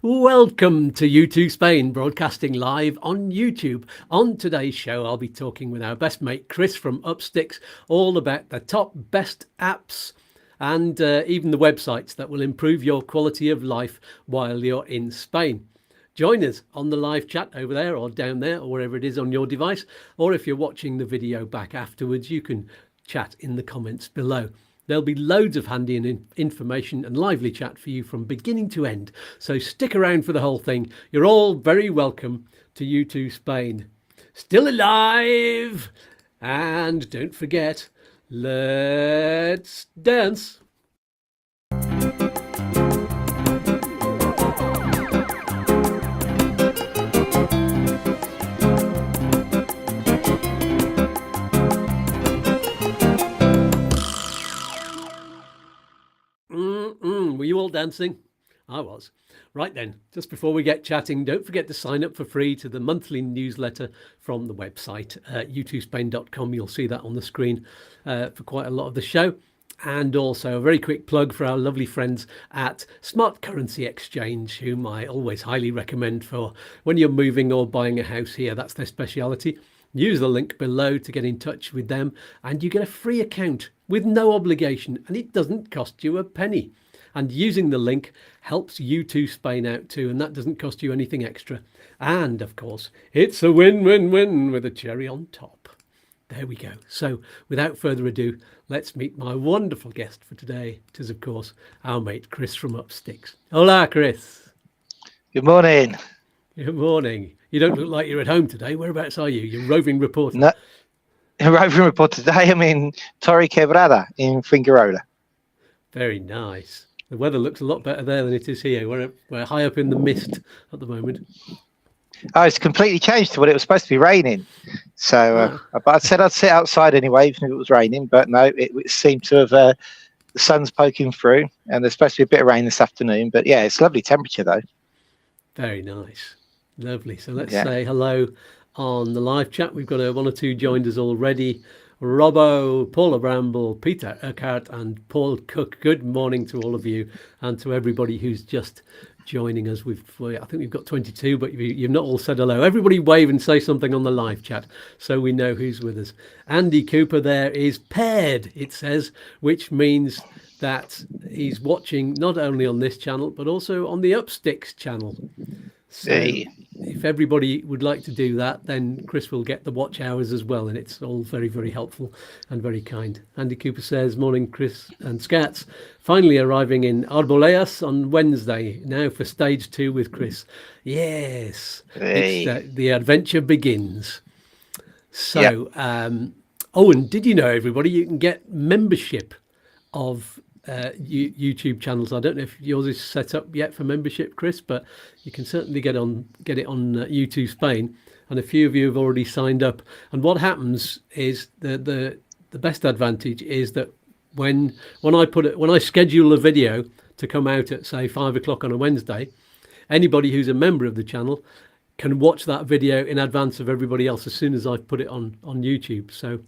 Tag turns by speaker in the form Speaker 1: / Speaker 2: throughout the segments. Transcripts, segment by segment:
Speaker 1: Welcome to YouTooSpain, broadcasting live on YouTube. On today's show, I'll be talking with our best mate, Chris from Upsticks, all about the top best apps and even the websites that will improve your quality of life while you're in Spain. Join us on the live chat over there or down there or wherever it is on your device. Or if you're watching the video back afterwards, you can chat in the comments below. There'll be loads of handy information and lively chat for you from beginning to end. So stick around for the whole thing. You're all very welcome to YouTooSpain. Still alive! And don't forget, let's dance. Were you all dancing? I was. Right then, just before we get chatting, don't forget to sign up for free to the monthly newsletter from the website, youtooospain.com. You'll see that on the screen for quite a lot of the show. And also a very quick plug for our lovely friends at Smart Currency Exchange, whom I always highly recommend for when you're moving or buying a house here. That's their speciality. Use the link below to get in touch with them and you get a free account with no obligation and it doesn't cost you a penny. And using the link helps YouTooSpain out too, and that doesn't cost you anything extra. And of course, it's a win-win-win with a cherry on top. There we go. So without further ado, let's meet my wonderful guest for today. It is, of course, our mate, Chris from Upsticks. Hola, Chris.
Speaker 2: Good morning.
Speaker 1: Good morning. You don't look like you're at home today. Whereabouts are you? You're roving reporter.
Speaker 2: No, roving reporter today. I'm in Torre Quebrada in Figueroa.
Speaker 1: Very nice. The weather looks a lot better there than it is here. We're high up in the mist at the moment.
Speaker 2: Oh, it's completely changed to what it was supposed to be raining. So, but I said I'd sit outside anyway, even if it was raining. But no, it seemed to have the sun's poking through, and there's supposed to be a bit of rain this afternoon. But yeah, it's lovely temperature though.
Speaker 1: Very nice, lovely. So let's say hello on the live chat. We've got one or two joined us already. Robbo, Paula Bramble, Peter Urquhart and Paul Cook. Good morning to all of you and to everybody who's just joining us. I think we've got 22, but you've not all said hello. Everybody wave and say something on the live chat so we know who's with us. Andy Cooper there is paired, it says, which means that he's watching not only on this channel, but also on the Upsticks channel. So if everybody would like to do that, then Chris will get the watch hours as well. And it's all very, very helpful and very kind. Andy Cooper says, morning, Chris and Skatz. Finally arriving in Arboleas on Wednesday. Now for stage 2 with Chris. Yes, the adventure begins. So, and did you know, everybody, you can get membership of YouTube channels. I don't know if yours is set up yet for membership, Chris, but you can certainly get it on YouTooSpain, and a few of you have already signed up. And what happens is the best advantage is that when I schedule a video to come out at say 5 o'clock on a Wednesday, anybody who's a member of the channel can watch that video in advance of everybody else as soon as I've put it on YouTube. So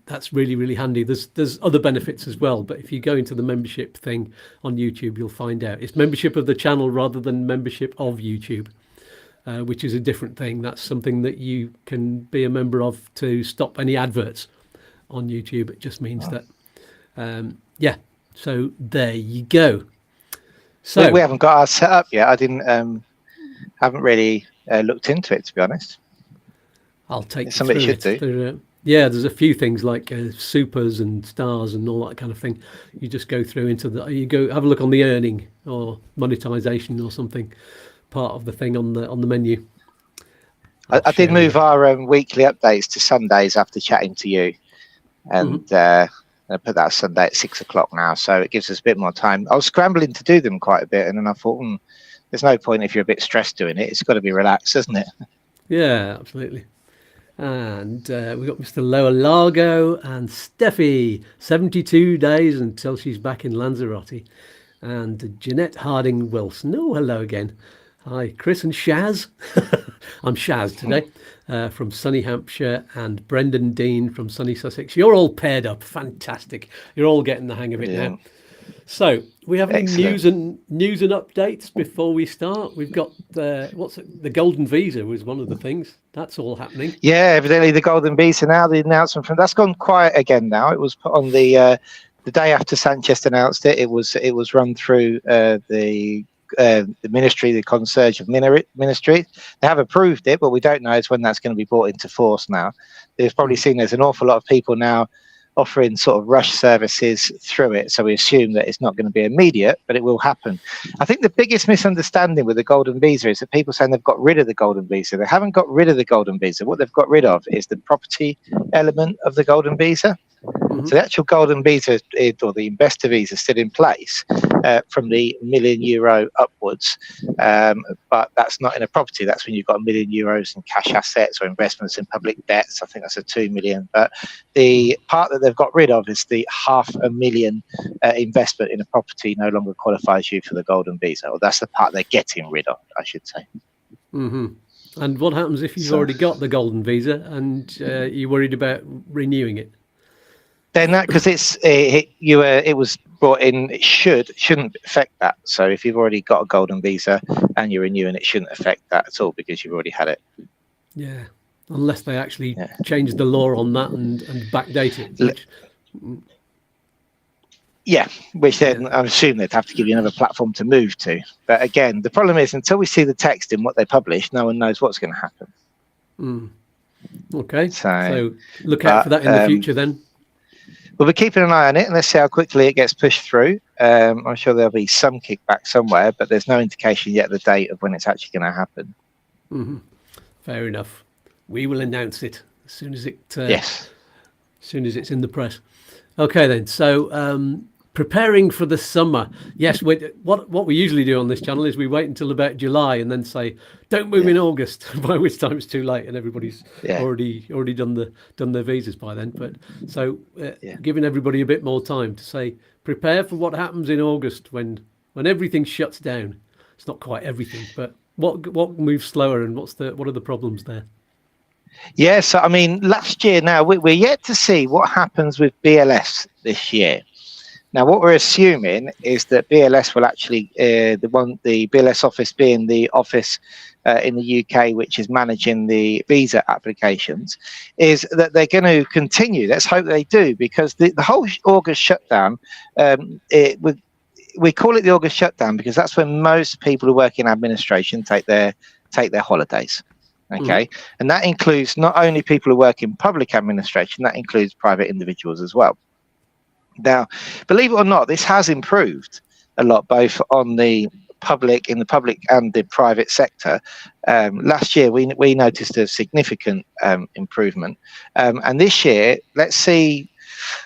Speaker 1: that's really, really handy. There's other benefits as well, but if you go into the membership thing on YouTube, you'll find out it's membership of the channel rather than membership of YouTube, which is a different thing. That's something that you can be a member of to stop any adverts on YouTube. It just means that, so there you go. So
Speaker 2: we haven't got ours set up yet. I haven't really looked into it, to be honest.
Speaker 1: I'll take
Speaker 2: somebody should do.
Speaker 1: There's a few things like supers and stars and all that kind of thing. You just go through you go have a look on the earning or monetization or something, part of the thing on the menu.
Speaker 2: I did move our weekly updates to Sundays after chatting to you, and I put that Sunday at 6 o'clock now, so it gives us a bit more time. I was scrambling to do them quite a bit, and then I thought, there's no point if you're a bit stressed doing it. It's got to be relaxed, isn't it?
Speaker 1: Yeah, absolutely. And we've got Mr. Lower Largo and Steffi, 72 days until she's back in Lanzarote. And Jeanette Harding Wilson. Oh, hello again. Hi, Chris and Shaz. I'm Shaz today from sunny Hampshire, and Brendan Dean from sunny Sussex. You're all paired up. Fantastic. You're all getting the hang of it now. So, we have any
Speaker 2: Excellent.
Speaker 1: news and updates before we start? We've got the golden visa was one of the things that's all happening.
Speaker 2: Yeah, evidently the golden visa now. The announcement from that's gone quiet again now. It was put on the day after Sanchez announced it. It was run through the ministry, the concierge of ministry. They have approved it, but we don't know when that's going to be brought into force now. They've probably seen there's an awful lot of people now offering sort of rush services through it, so we assume that it's not going to be immediate, but it will happen. I think the biggest misunderstanding with the golden visa is that people saying they've got rid of the golden visa. They haven't got rid of the golden visa. What they've got rid of is the property element of the golden visa. So the actual golden visa or the investor visa is still in place from the €1 million upwards, but that's not in a property. That's when you've got €1 million in cash assets or investments in public debts. I think that's a 2 million. But the part that they've got rid of is the $500,000 investment in a property no longer qualifies you for the golden visa. Or that's the part they're getting rid of, I should say.
Speaker 1: And what happens if you've already got the golden visa and you're worried about renewing it?
Speaker 2: Then that, because it was brought in, it shouldn't affect that. So if you've already got a golden visa and you're renewing, it shouldn't affect that at all because you've already had it.
Speaker 1: Yeah, unless they actually change the law on that and backdate it.
Speaker 2: Which then I assume they'd have to give you another platform to move to. But again, the problem is until we see the text in what they publish, no one knows what's going to happen.
Speaker 1: Okay, so look out for that in the future then.
Speaker 2: We'll be keeping an eye on it and let's see how quickly it gets pushed through. I'm sure there'll be some kickback somewhere, but there's no indication yet the date of when it's actually going to happen.
Speaker 1: Fair enough. We will announce it as soon as
Speaker 2: as
Speaker 1: soon as it's in the press. Okay then. So preparing for the summer. Yes, what we usually do on this channel is we wait until about July and then say don't move in August, by which time it's too late and everybody's already done their visas by then. But so giving everybody a bit more time to say prepare for what happens in August when everything shuts down. It's not quite everything, but what moves slower and what are the problems there?
Speaker 2: Yeah, so I mean, last year now we're yet to see what happens with BLS this year. Now, what we're assuming is that BLS will actually, the BLS office being the office in the UK, which is managing the visa applications, is that they're going to continue. Let's hope they do, because the whole August shutdown, we call it the August shutdown because that's when most people who work in administration take their holidays. Okay, and that includes not only people who work in public administration, that includes private individuals as well. Now, believe it or not, this has improved a lot, both on in the public and the private sector. Last year, we noticed a significant improvement. And this year, let's see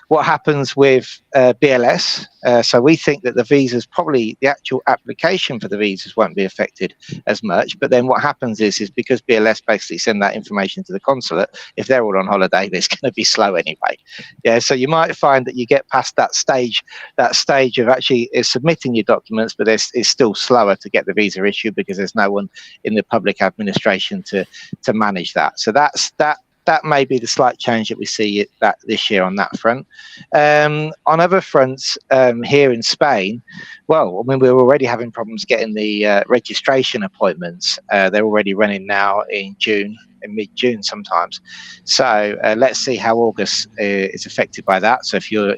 Speaker 2: what happens with BLS. So we think that the visas, probably the actual application for the visas won't be affected as much. But then what happens is because BLS basically send that information to the consulate, if they're all on holiday, it's going to be slow anyway. Yeah, so you might find that you get past that stage of actually submitting your documents, but it's still slower to get the visa issued because there's no one in the public administration to manage that. So that may be the slight change that we see this year on that front. On other fronts, here in Spain, well, I mean, we're already having problems getting the registration appointments. They're already running now in mid-June sometimes. So let's see how August is affected by that. So if you're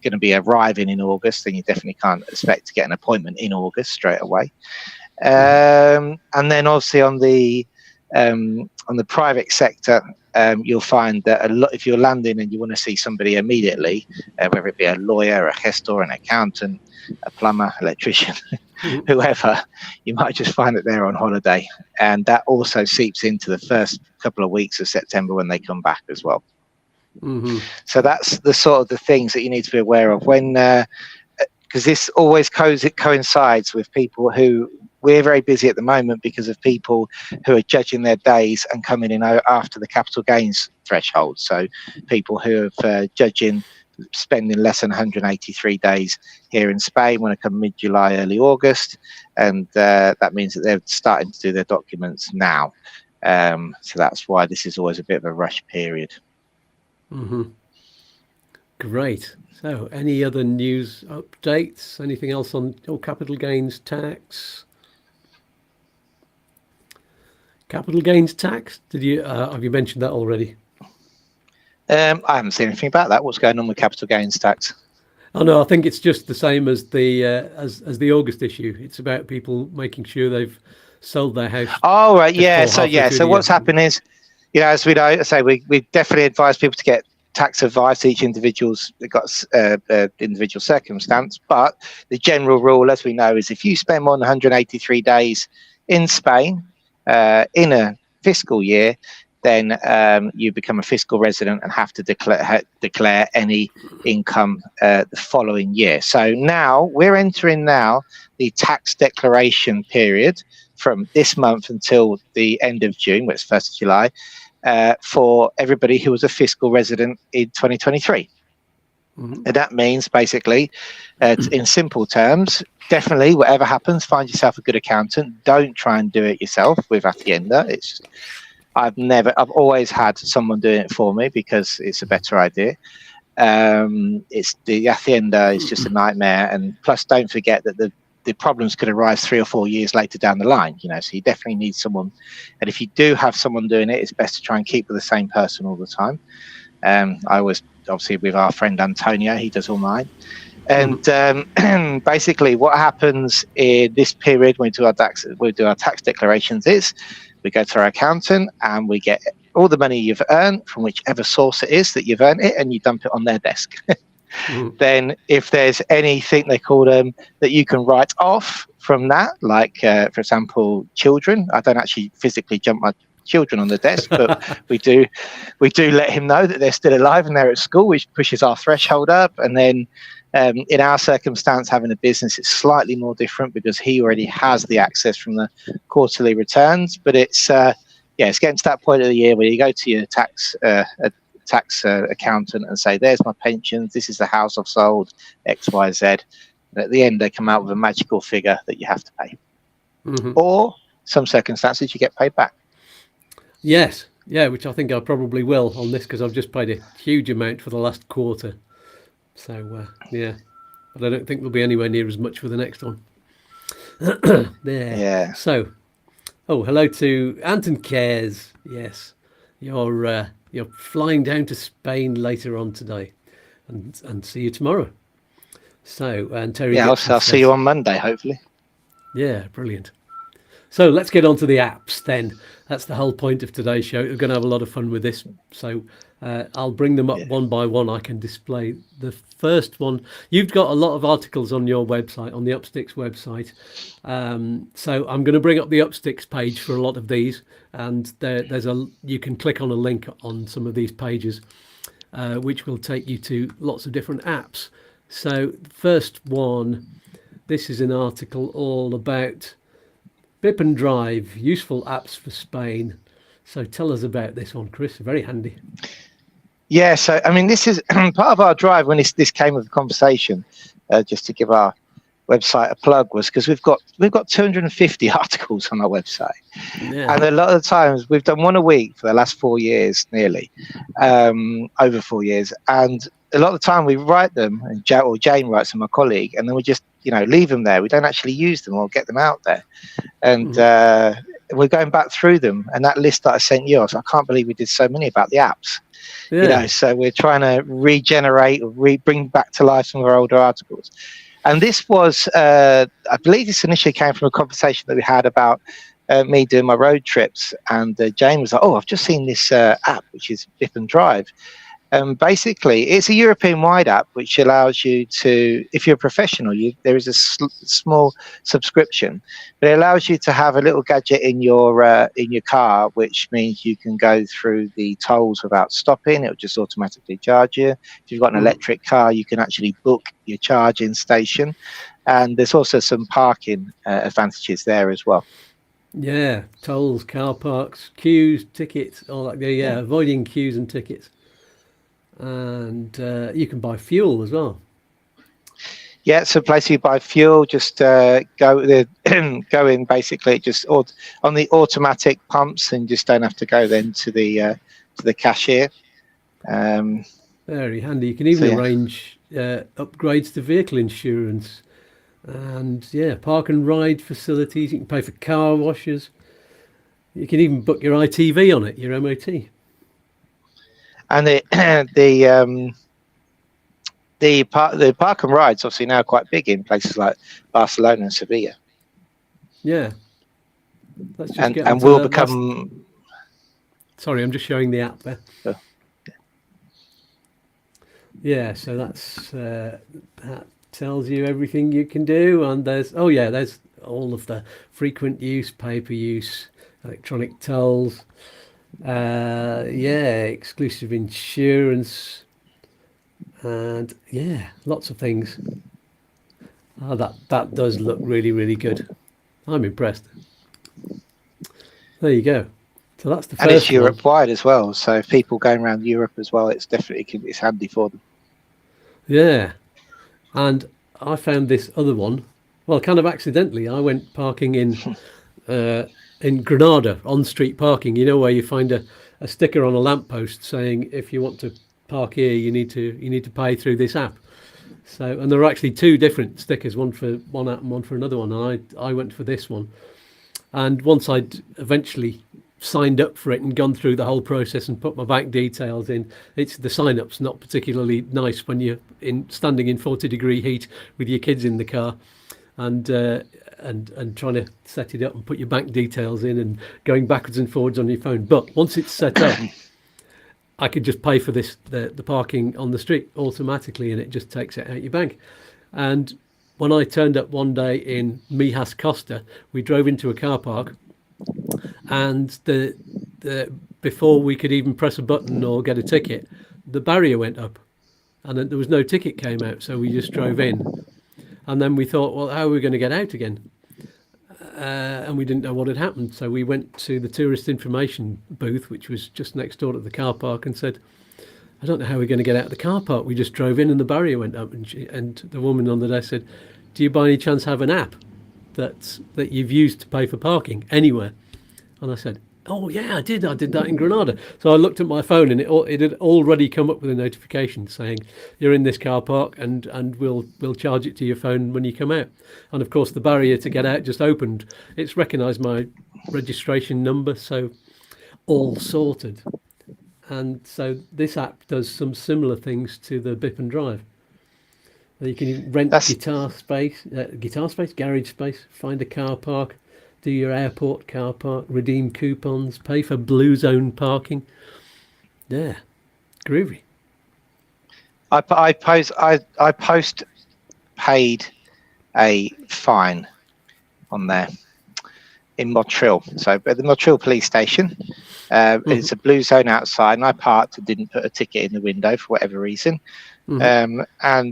Speaker 2: going to be arriving in August, then you definitely can't expect to get an appointment in August straight away. And then obviously on the private sector, you'll find that if you're landing and you want to see somebody immediately, whether it be a lawyer, a gestor, an accountant, a plumber, electrician, whoever, you might just find that they're on holiday. And that also seeps into the first couple of weeks of September when they come back as well. So that's the sort of the things that you need to be aware of when, because this always coincides with people who, we're very busy at the moment because of people who are judging their days and coming in after the capital gains threshold. So people who are spending less than 183 days here in Spain want to come mid-July, early August. And that means that they're starting to do their documents now. So that's why this is always a bit of a rush period.
Speaker 1: Great. So, any other news updates? Anything else on capital gains tax? Capital gains tax? Did you have you mentioned that already?
Speaker 2: I haven't seen anything about that. What's going on with capital gains tax?
Speaker 1: Oh no, I think it's just the same as the as the August issue. It's about people making sure they've sold their house.
Speaker 2: Oh right, yeah. So what's happened is, as we know, we definitely advise people to get tax advice. Each individual's got individual circumstance, but the general rule, as we know, is if you spend more than 183 days in Spain in a fiscal year, then you become a fiscal resident and have to declare any income the following year. So now we're entering the tax declaration period from this month until the end of June, which is 1st of July, for everybody who was a fiscal resident in 2023. And that means basically, in simple terms, definitely whatever happens, find yourself a good accountant. Don't try and do it yourself with Hacienda. I've always had someone doing it for me because it's a better idea. It's the Hacienda is just a nightmare, and plus don't forget that the problems could arise 3 or 4 years later down the line, so you definitely need someone. And if you do have someone doing it, it's best to try and keep with the same person all the time. I was obviously with our friend Antonio, he does all mine. And basically what happens in this period when we do our tax declarations is we go to our accountant and we get all the money you've earned from whichever source it is that you've earned it, and you dump it on their desk. Then if there's anything they call them that you can write off from that, like for example children, I don't actually physically jump my children on the desk, but we do let him know that they're still alive and they're at school, which pushes our threshold up. And then in our circumstance, having a business, it's slightly more different because he already has the access from the quarterly returns. But it's getting to that point of the year where you go to your tax accountant and say, there's my pensions, this is the house I've sold, XYZ. And at the end, they come out with a magical figure that you have to pay. Or some circumstances, you get paid back.
Speaker 1: Yes, yeah, which I think I probably will on this because I've just paid a huge amount for the last quarter. So, yeah, but I don't think there'll be anywhere near as much for the next one. There.
Speaker 2: Yeah.
Speaker 1: So, hello to Anton Cares. Yes, you're flying down to Spain later on today, and see you tomorrow. So, and Terry.
Speaker 2: Yeah, I'll see you on Monday, hopefully.
Speaker 1: Yeah, brilliant. So let's get on to the apps then. That's the whole point of today's show. We're going to have a lot of fun with this. So I'll bring them up one by one. I can display the first one. You've got a lot of articles on your website, on the Upsticks website. So I'm going to bring up the Upsticks page for a lot of these. And you can click on a link on some of these pages, which will take you to lots of different apps. So the first one, this is an article all about Bip and Drive, useful apps for Spain. So tell us about this one, Chris. Very handy.
Speaker 2: Yeah, so I mean, this is part of our drive when this came with the conversation. Just to give our website a plug, was because we've got 250 articles on our website, and a lot of the times we've done one a week for the last 4 years, nearly over 4 years, and a lot of the time we write them, and Jane writes them, my colleague, and then we just leave them there. We don't actually use them or get them out there, and we're going back through them. And that list that I sent you, I can't believe we did so many about the apps. So we're trying to regenerate or bring back to life some of our older articles. And this was, I believe this initially came from a conversation that we had about me doing my road trips. And Jane was like, I've just seen this app, which is Bip and Drive. Basically, it's a European-wide app which allows you to, if you're a professional, there is a small subscription, but it allows you to have a little gadget in your car, which means you can go through the tolls without stopping. It will just automatically charge you. If you've got an electric car, you can actually book your charging station, and there's also some parking advantages there as well.
Speaker 1: Yeah, tolls, car parks, queues, tickets, all that. Yeah, avoiding queues and tickets. And you can buy fuel as well.
Speaker 2: Yeah, it's a place you buy fuel. Just go in basically just on the automatic pumps, and just don't have to go then to the cashier.
Speaker 1: Very handy. You can even
Speaker 2: So yeah,
Speaker 1: arrange upgrades to vehicle insurance, and yeah, park and ride facilities. You can pay for car washes. You can even book your ITV on it, your MOT.
Speaker 2: and the park and rides obviously now quite big in places like Barcelona and Sevilla.
Speaker 1: Yeah. Let's just get
Speaker 2: And
Speaker 1: onto
Speaker 2: will
Speaker 1: the last.
Speaker 2: become.
Speaker 1: Sorry, I'm just showing the app there.
Speaker 2: Oh,
Speaker 1: Yeah, so that tells you everything you can do, and there's all of the frequent use, paper use, electronic tolls, exclusive insurance, and yeah, lots of things. Oh, that does look really, really good. I'm impressed. There you go. So that's the
Speaker 2: and it's
Speaker 1: first one.
Speaker 2: Europe wide as well. So if people going around Europe as well, it's handy for them.
Speaker 1: Yeah, and I found this other one. Well, kind of accidentally. I went parking in Granada on street parking. You know where you find a sticker on a lamppost saying if you want to park here, you need to pay through this app. So, and there are actually two different stickers, one for one app and one for another one. And I went for this one. And once I'd eventually signed up for it and gone through the whole process and put my bank details in, it's the sign up's not particularly nice when you're standing in 40-degree heat with your kids in the car and trying to set it up and put your bank details in and going backwards and forwards on your phone. But once it's set up, I could just pay for the parking on the street automatically, and it just takes it out your bank. And when I turned up one day in Mijas Costa, we drove into a car park, and the before we could even press a button or get a ticket, the barrier went up, and then there was no ticket came out. So we just drove in, and then we thought, well, how are we going to get out again? And we didn't know what had happened. So we went to the tourist information booth, which was just next door to the car park, and said, I don't know how we're going to get out of the car park. We just drove in and the barrier went up. And the woman on the desk said, do you by any chance have an app that you've used to pay for parking anywhere? And I said, oh yeah, I did that in Granada. So I looked at my phone, and it had already come up with a notification saying you're in this car park, and we'll charge it to your phone when you come out. And of course the barrier to get out just opened. It's recognised my registration number, so all sorted. And so this app does some similar things to the Bip and Drive. You can rent garage space, find a car park, do your airport car park, redeem coupons, pay for blue zone parking. Yeah, groovy.
Speaker 2: I post paid a fine on there in Montreal. So at the Montreal police station, it's a blue zone outside, and I parked and didn't put a ticket in the window for whatever reason. And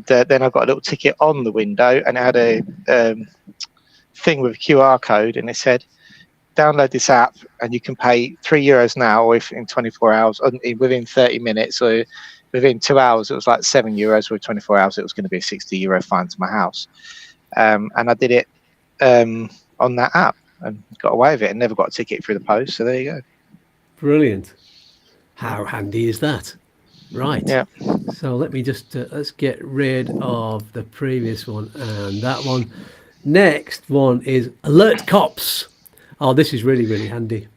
Speaker 2: then I got a little ticket on the window, and it had a thing with a QR code, and it said, download this app and you can pay €3 now, or if in 24 hours, within 30 minutes, or within 2 hours, it was like €7. With 24 hours, it was going to be a €60 fine to my house. And I did it on that app and got away with it and never got a ticket through the post. So there you go.
Speaker 1: Brilliant. How handy is that? Right.
Speaker 2: Yeah.
Speaker 1: So let me just let's get rid of the previous one and that one. Next one is Alert Cops. Oh, this is really, really handy.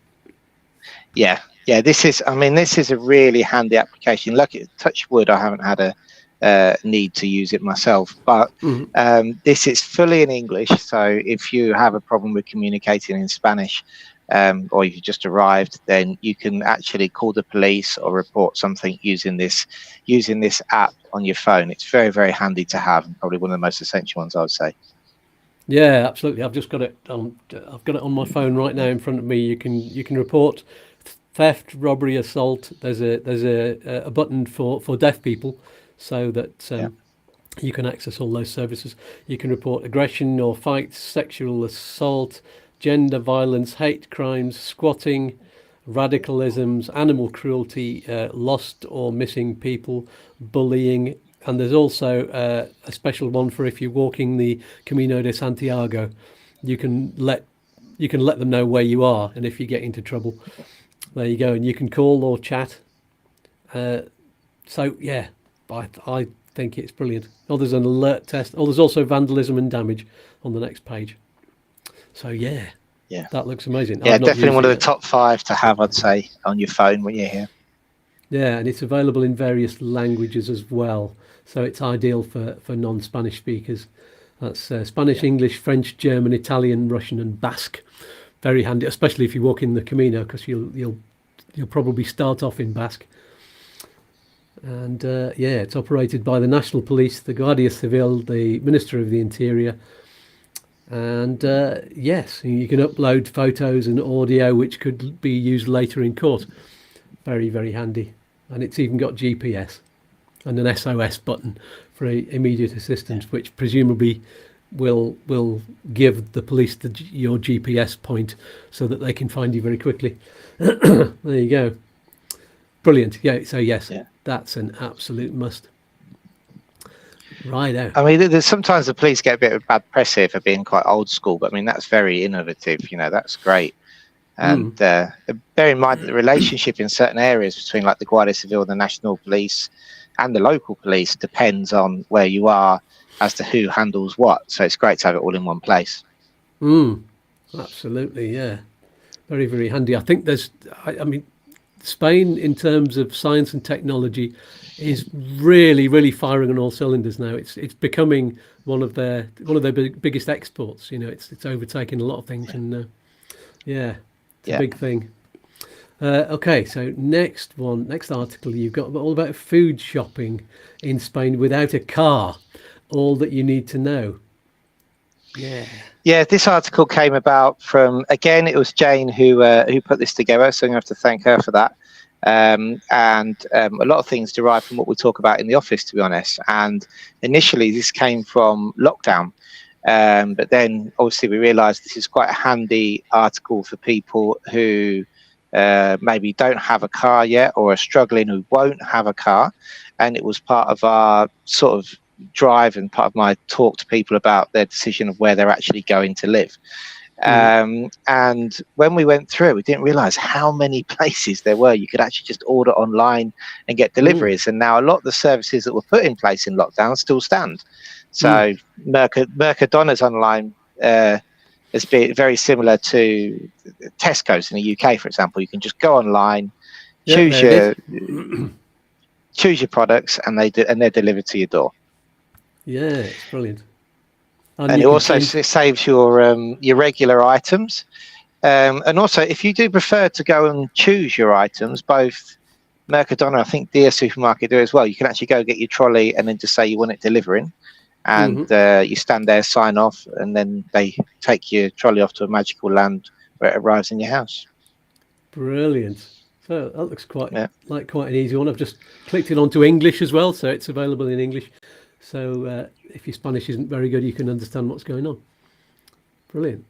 Speaker 2: Yeah. This is a really handy application. Lucky, touch wood, I haven't had a need to use it myself, but this is fully in English. So if you have a problem with communicating in Spanish, or if you just arrived, then you can actually call the police or report something using this app on your phone. It's very, very handy to have, and probably one of the most essential ones, I would say.
Speaker 1: Yeah, absolutely. I've just got it. I've got it on my phone right now in front of me. You can report theft, robbery, assault. There's a button for deaf people, so that you can access all those services. You can report aggression or fights, sexual assault, gender violence, hate crimes, squatting, radicalisms, animal cruelty, lost or missing people, bullying. And there's also a special one for if you're walking the Camino de Santiago. You can let them know where you are, and if you get into trouble, there you go. And you can call or chat. So yeah, I think it's brilliant. Oh, there's an alert test. Oh, there's also vandalism and damage on the next page. So yeah, that looks amazing.
Speaker 2: Yeah,
Speaker 1: I've not
Speaker 2: definitely
Speaker 1: used
Speaker 2: one
Speaker 1: it
Speaker 2: of the
Speaker 1: yet.
Speaker 2: top 5 to have, I'd say, on your phone when you're here.
Speaker 1: Yeah, and it's available in various languages as well. So it's ideal for non-Spanish speakers. That's Spanish, English, French, German, Italian, Russian, and Basque. Very handy, especially if you walk in the Camino, because you'll probably start off in Basque. And yeah, it's operated by the National Police, the Guardia Civil, the Minister of the Interior. And yes, you can upload photos and audio which could be used later in court. Very, very handy. And it's even got GPS and an SOS button for immediate assistance, which presumably will give the police your GPS point so that they can find you very quickly. There you go. Brilliant. Yeah. So yes, that's an absolute must. Right out.
Speaker 2: I mean, there's sometimes the police get a bit of bad press here for being quite old school, but I mean, that's very innovative. You know, that's great. And bear in mind that the relationship in certain areas between like the Guardia Civil, the National Police and the local police depends on where you are as to who handles what. So it's great to have it all in one place.
Speaker 1: Absolutely, yeah. Very, very handy. I think I mean, Spain in terms of science and technology is really, really firing on all cylinders now. It's becoming one of their biggest exports. You know, it's overtaking a lot of things, and it's a big thing. Okay, so next article you've got all about food shopping in Spain without a car. All that you need to know.
Speaker 2: Yeah, this article came about from, again, it was Jane who put this together, so I'm going to have to thank her for that. And a lot of things derive from what we talk about in the office, to be honest. And initially, this came from lockdown. But then, obviously, we realised this is quite a handy article for people who maybe don't have a car yet or are struggling who won't have a car. And it was part of our sort of drive and part of my talk to people about their decision of where they're actually going to live. And when we went through it, we didn't realize how many places there were you could actually just order online and get deliveries. And now a lot of the services that were put in place in lockdown still stand. So Mercadona's online has been very similar to Tesco's in the UK, for example. You can just go online, choose your products, and they're delivered to your door.
Speaker 1: Yeah, it's brilliant.
Speaker 2: And it also saves your regular items. And also, if you do prefer to go and choose your items, both Mercadona, I think Dia Supermarket do as well. You can actually go get your trolley and then just say you want it delivering. And you stand there, sign off, and then they take your trolley off to a magical land where it arrives in your house.
Speaker 1: Brilliant. So that looks quite an easy one. I've just clicked it onto English as well, so it's available in English. So if your Spanish isn't very good, you can understand what's going on. Brilliant.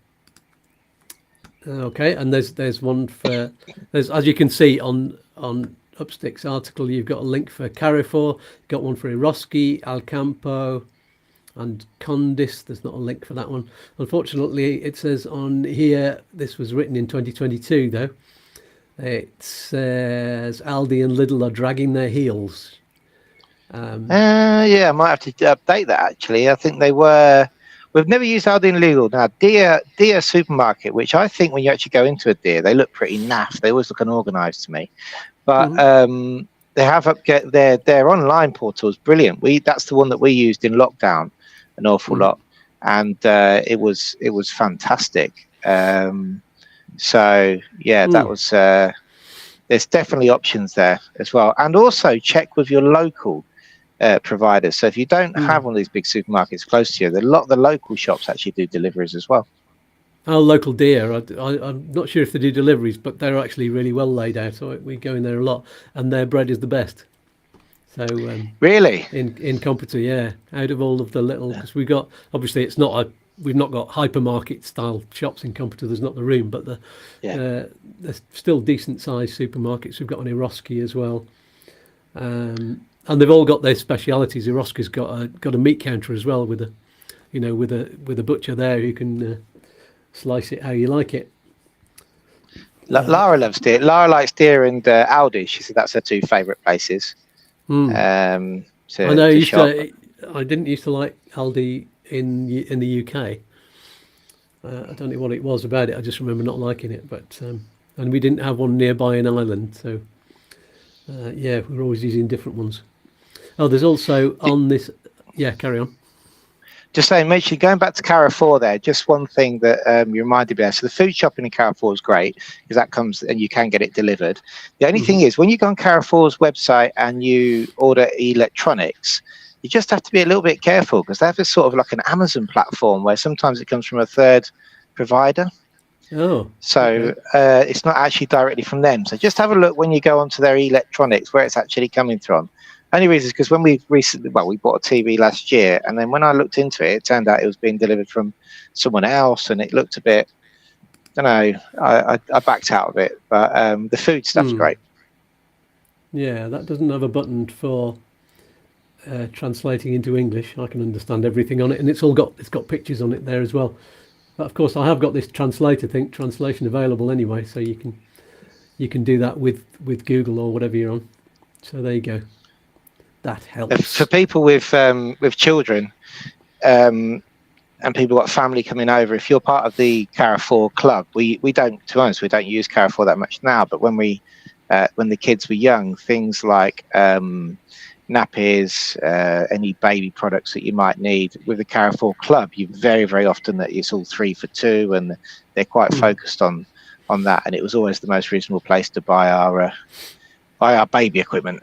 Speaker 1: Okay, and there's one for as you can see on Upsticks article, you've got a link for Carrefour, you've got one for Eroski, Alcampo, and Condis. There's not a link for that one. Unfortunately, it says on here this was written in 2022 though. It says Aldi and Lidl are dragging their heels.
Speaker 2: I might have to update that actually. I think they were. We've never used Aldi and Lidl. Now, Dia Supermarket, which I think when you actually go into a Dia, they look pretty naff. They always look unorganised to me. But they have their online portal is brilliant. That's the one that we used in lockdown an awful lot, and it was fantastic. So yeah, that was. There's definitely options there as well, and also check with your local providers. So if you don't have one of these big supermarkets close to you, a lot of the local shops actually do deliveries as well.
Speaker 1: Our local Deer, I'm not sure if they do deliveries, but they're actually really well laid out. So we go in there a lot, and their bread is the best. So
Speaker 2: really,
Speaker 1: in Competa, out of all of the little, because we've got obviously we've not got hypermarket style shops in Competa. There's not the room, but there's still decent sized supermarkets. We've got an Eroski as well. And they've all got their specialities. Eroski's got a meat counter as well with a butcher there who can slice it how you like it.
Speaker 2: Lara loves Deer. Lara likes Deer and Aldi. She said that's her two favourite places. So
Speaker 1: I know.
Speaker 2: to shop.
Speaker 1: I didn't used to like Aldi in the UK. I don't know what it was about it. I just remember not liking it. But and we didn't have one nearby in Ireland, so yeah, we were always using different ones. Oh, there's also on this. Yeah, carry on.
Speaker 2: Just saying, mention going back to Carrefour there, just one thing that you reminded me of. So the food shopping in Carrefour is great because that comes and you can get it delivered. The only thing is when you go on Carrefour's website and you order electronics, you just have to be a little bit careful because they have this sort of like an Amazon platform where sometimes it comes from a third provider.
Speaker 1: Oh,
Speaker 2: so
Speaker 1: okay.
Speaker 2: It's not actually directly from them. So just have a look when you go onto their electronics where it's actually coming from. Only reason is because when we bought a TV last year, and then when I looked into it, it turned out it was being delivered from someone else, and it looked a bit, I don't know, I backed out of it. But the food stuff's great.
Speaker 1: Yeah, that doesn't have a button for translating into English. I can understand everything on it, and it's got pictures on it there as well. But of course, I have got this translation available anyway, so you can do that with Google or whatever you're on. So there you go. That helps.
Speaker 2: For people with children and people got family coming over, if you're part of the Carrefour club, we don't, to be honest, we don't use Carrefour that much now. But when the kids were young, things like nappies, any baby products that you might need with the Carrefour club, you very, very often that it's all 3 for 2, and they're quite focused on that. And it was always the most reasonable place to buy our baby equipment.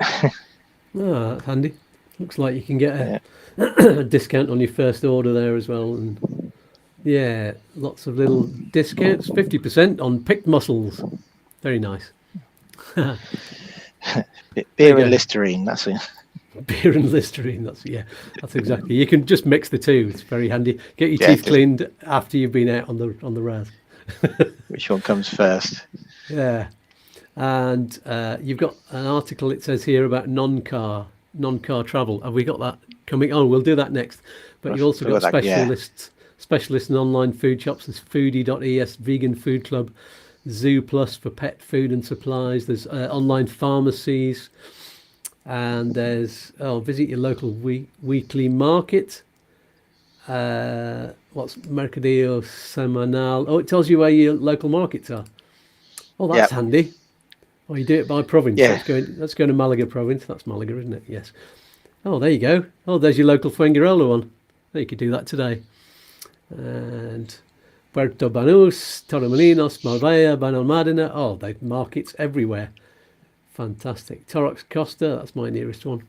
Speaker 1: Oh, that's handy. Looks like you can get a discount on your first order there as well. And yeah, lots of little discounts. 50% on picked mussels. Very nice.
Speaker 2: Beer and Listerine, that's it.
Speaker 1: Beer and Listerine, that's exactly. You can just mix the two. It's very handy. Get your teeth cleaned after you've been out on the raz.
Speaker 2: Which one comes first?
Speaker 1: Yeah. And you've got an article, it says here, about non-car travel. Have we got that coming? Oh, we'll do that next. But you've also got specialists in online food shops. There's foodie.es, Vegan Food Club, Zoo Plus for pet food and supplies. There's online pharmacies. And there's, visit your local weekly market. What's Mercadillo Semanal? Oh, it tells you where your local markets are. Oh, that's handy. Oh, you do it by province.
Speaker 2: Yeah.
Speaker 1: That's going to Malaga province. That's Malaga, isn't it? Yes. Oh, there you go. Oh, there's your local Fuengirola one. Oh, you could do that today. And Puerto Banús, Torremolinos, Marbella, Benalmádena. Oh, they've markets everywhere. Fantastic. Torrox Costa, that's my nearest one.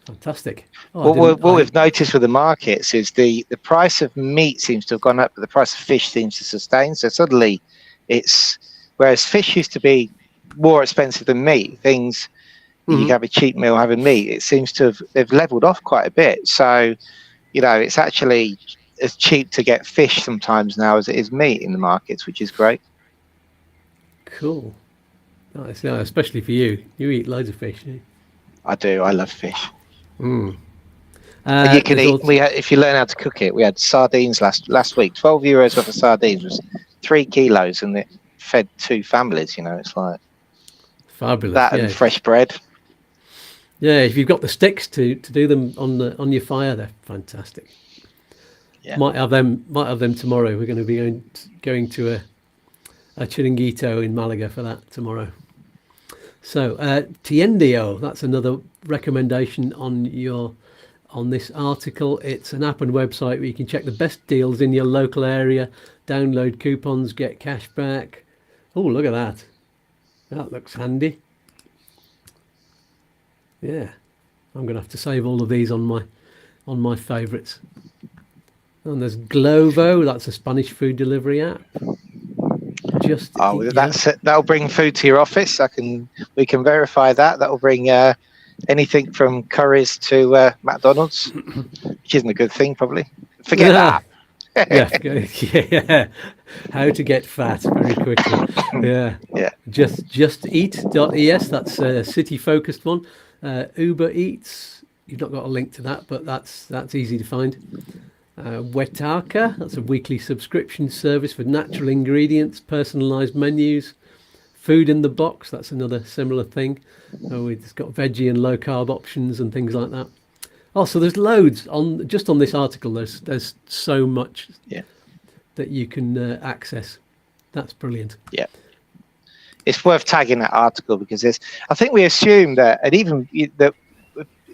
Speaker 1: Fantastic. Oh,
Speaker 2: what we've noticed with the markets is the price of meat seems to have gone up, but the price of fish seems to sustain. So suddenly whereas fish used to be more expensive than meat, things you have a cheap meal having meat, it seems to they've leveled off quite a bit. So, it's actually as cheap to get fish sometimes now as it is meat in the markets, which is great.
Speaker 1: Cool. Nice. Yeah, especially for you. You eat loads of fish, don't you?
Speaker 2: I do. I love fish.
Speaker 1: And
Speaker 2: you can eat. If you learn how to cook it, we had sardines last week. €12 worth of sardines was 3 kilos, and it fed 2 families. It's like
Speaker 1: fabulous.
Speaker 2: That and fresh bread.
Speaker 1: Yeah, if you've got the sticks to do them on your fire, they're fantastic. Yeah. Might have them tomorrow. We're going to be going to a chiringuito in Malaga for that tomorrow. So Tiendo, that's another recommendation on this article. It's an app and website where you can check the best deals in your local area, download coupons, get cash back. Oh, look at that. That looks handy. Yeah, I'm going to have to save all of these on my favourites. And there's Glovo, that's a Spanish food delivery app.
Speaker 2: That'll bring food to your office. We can verify that. That'll bring anything from curries to McDonald's, which isn't a good thing, probably. Forget that.
Speaker 1: Yeah. How to get fat very quickly. Yeah. Just eat.es, that's a city focused one. Uber Eats, you've not got a link to that, but that's easy to find. Wetaka, that's a weekly subscription service for natural ingredients, personalised menus. food in the box. That's another similar thing. It's got veggie and low carb options and things like that. Oh, so there's loads on just on this article. There's so much that you can access. That's brilliant.
Speaker 2: Yeah. It's worth tagging that article because I think we assume that, and even that,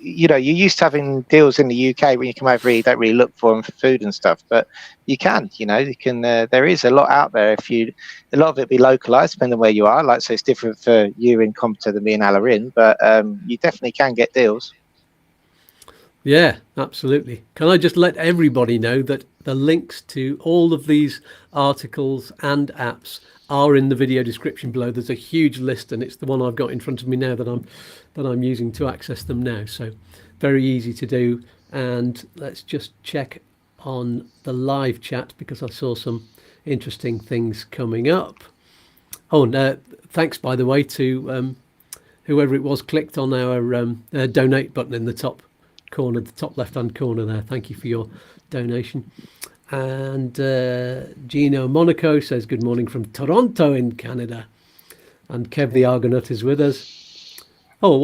Speaker 2: you're used to having deals in the UK when you come over here, you don't really look for them for food and stuff, but you can, there is a lot out there. A lot of it be localized, depending on where you are. Like, so it's different for you in Compton than me and Al are in, but you definitely can get deals.
Speaker 1: Yeah, absolutely. Can I just let everybody know that the links to all of these articles and apps are in the video description below. There's a huge list, and it's the one I've got in front of me now that I'm using to access them now. So very easy to do. And let's just check on the live chat because I saw some interesting things coming up. Oh, no, thanks, by the way, to whoever it was clicked on our donate button in the top corner, the top left-hand corner there. Thank you for your donation. And Gino Monaco says good morning from Toronto in Canada. And Kev the Argonaut is with us. Oh,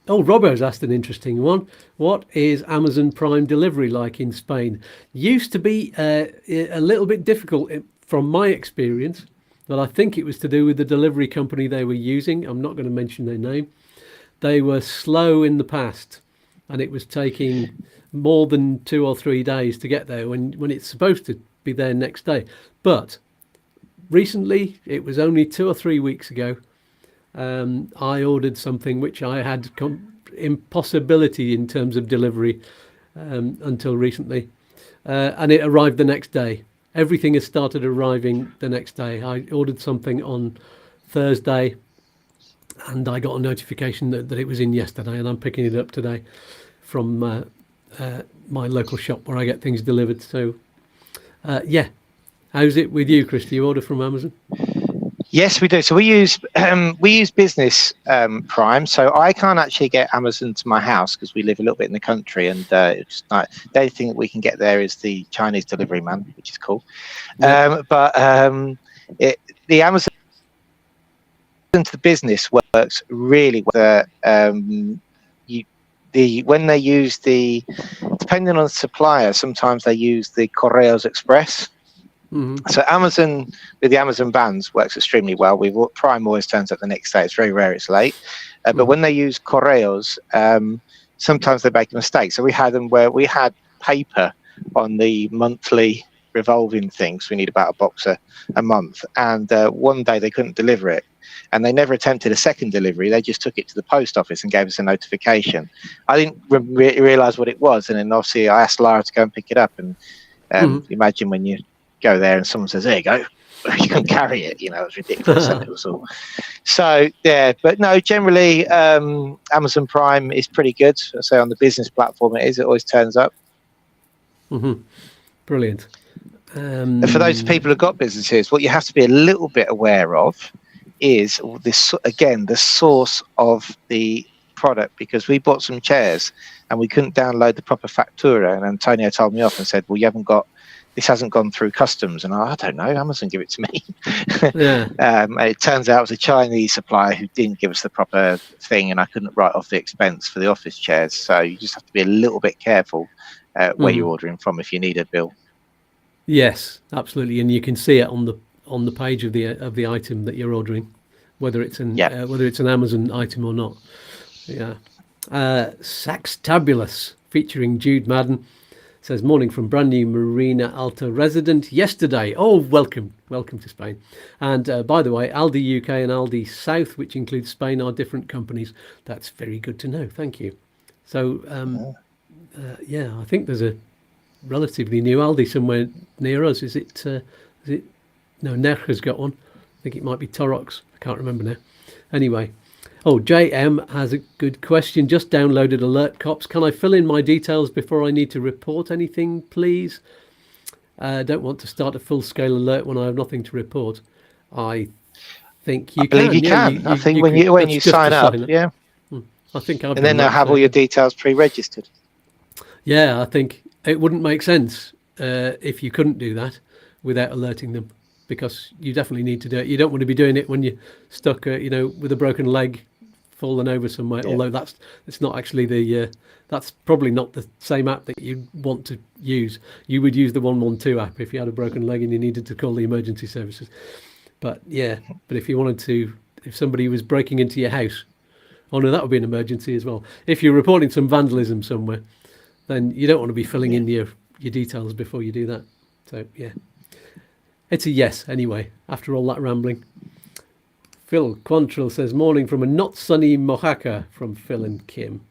Speaker 1: Robbo's asked an interesting one. What is Amazon Prime delivery like in Spain? Used to be a little bit difficult from my experience, but I think it was to do with the delivery company they were using. I'm not going to mention their name. They were slow in the past, and it was taking more than 2 or 3 days to get there when it's supposed to be there next day. But recently, it was only 2 or 3 weeks ago, I ordered something which I had impossibility in terms of delivery until recently, and it arrived the next day. Everything has started arriving the next day. I ordered something on Thursday, and I got a notification that it was in yesterday, and I'm picking it up today from my local shop where I get things delivered. So how's it with you, Chris? Do you order from Amazon?
Speaker 2: Yes, we do. So we use business Prime. So I can't actually get Amazon to my house because we live a little bit in the country, and it's not, the only thing that we can get there is the Chinese delivery man, which is cool. Yeah. The Amazon to the business works really well. When they use depending on the supplier, sometimes they use the Correos Express. Mm-hmm. So Amazon, with the Amazon vans, works extremely well. Prime always turns up the next day. It's very rare it's late. But when they use Correos, sometimes they make a mistake. So we had them where we had paper on the monthly revolving things. We need about a box a month. And one day they couldn't deliver it. And they never attempted a second delivery. They just took it to the post office and gave us a notification. I didn't realize what it was. And then obviously I asked Lara to go and pick it up. And imagine when you go there and someone says, there you go. You can carry it. It was ridiculous. And it was all. So, yeah. But no, generally, Amazon Prime is pretty good. I say on the business platform it is. It always turns up.
Speaker 1: Mm-hmm. Brilliant.
Speaker 2: For those people who've got businesses, what you have to be a little bit aware of is this, again, the source of the product, because we bought some chairs and we couldn't download the proper factura, and Antonio told me off and said, well, this hasn't gone through customs, and I don't know, Amazon give it to me. Yeah. It turns out it was a Chinese supplier who didn't give us the proper thing, and I couldn't write off the expense for the office chairs. So you just have to be a little bit careful where you're ordering from if you need a bill. Yes,
Speaker 1: absolutely, and you can see it on the page of the item that you're ordering, whether it's an Amazon item or not. Yeah. Saxtabulous featuring Jude Madden says, morning from brand new Marina Alta resident yesterday. Oh, welcome to Spain. And by the way, Aldi UK and Aldi South, which includes Spain, are different companies. That's very good to know. Thank you. So I think there's a relatively new Aldi somewhere near us. Is it no, Nerja's got one. I think it might be Torox. I can't remember now. Anyway. Oh, JM has a good question. Just downloaded Alert Cops. Can I fill in my details before I need to report anything, please? Don't want to start a full-scale alert when I have nothing to report. I think you can.
Speaker 2: I believe you can. I think when you sign up, yeah.
Speaker 1: I think
Speaker 2: and then they'll have all your details pre-registered.
Speaker 1: Yeah, I think it wouldn't make sense if you couldn't do that without alerting them, because you definitely need to do it. You don't want to be doing it when you're stuck, with a broken leg, fallen over somewhere.
Speaker 2: Yeah.
Speaker 1: Although it's not actually that's probably not the same app that you want to use. You would use the 112 app if you had a broken leg and you needed to call the emergency services. But if you wanted to, if somebody was breaking into your house, oh no, that would be an emergency as well. If you're reporting some vandalism somewhere, then you don't want to be filling in your details before you do that. So it's a yes anyway, after all that rambling. Phil Quantrill says, morning from a not sunny Mojaca, from Phil and Kim.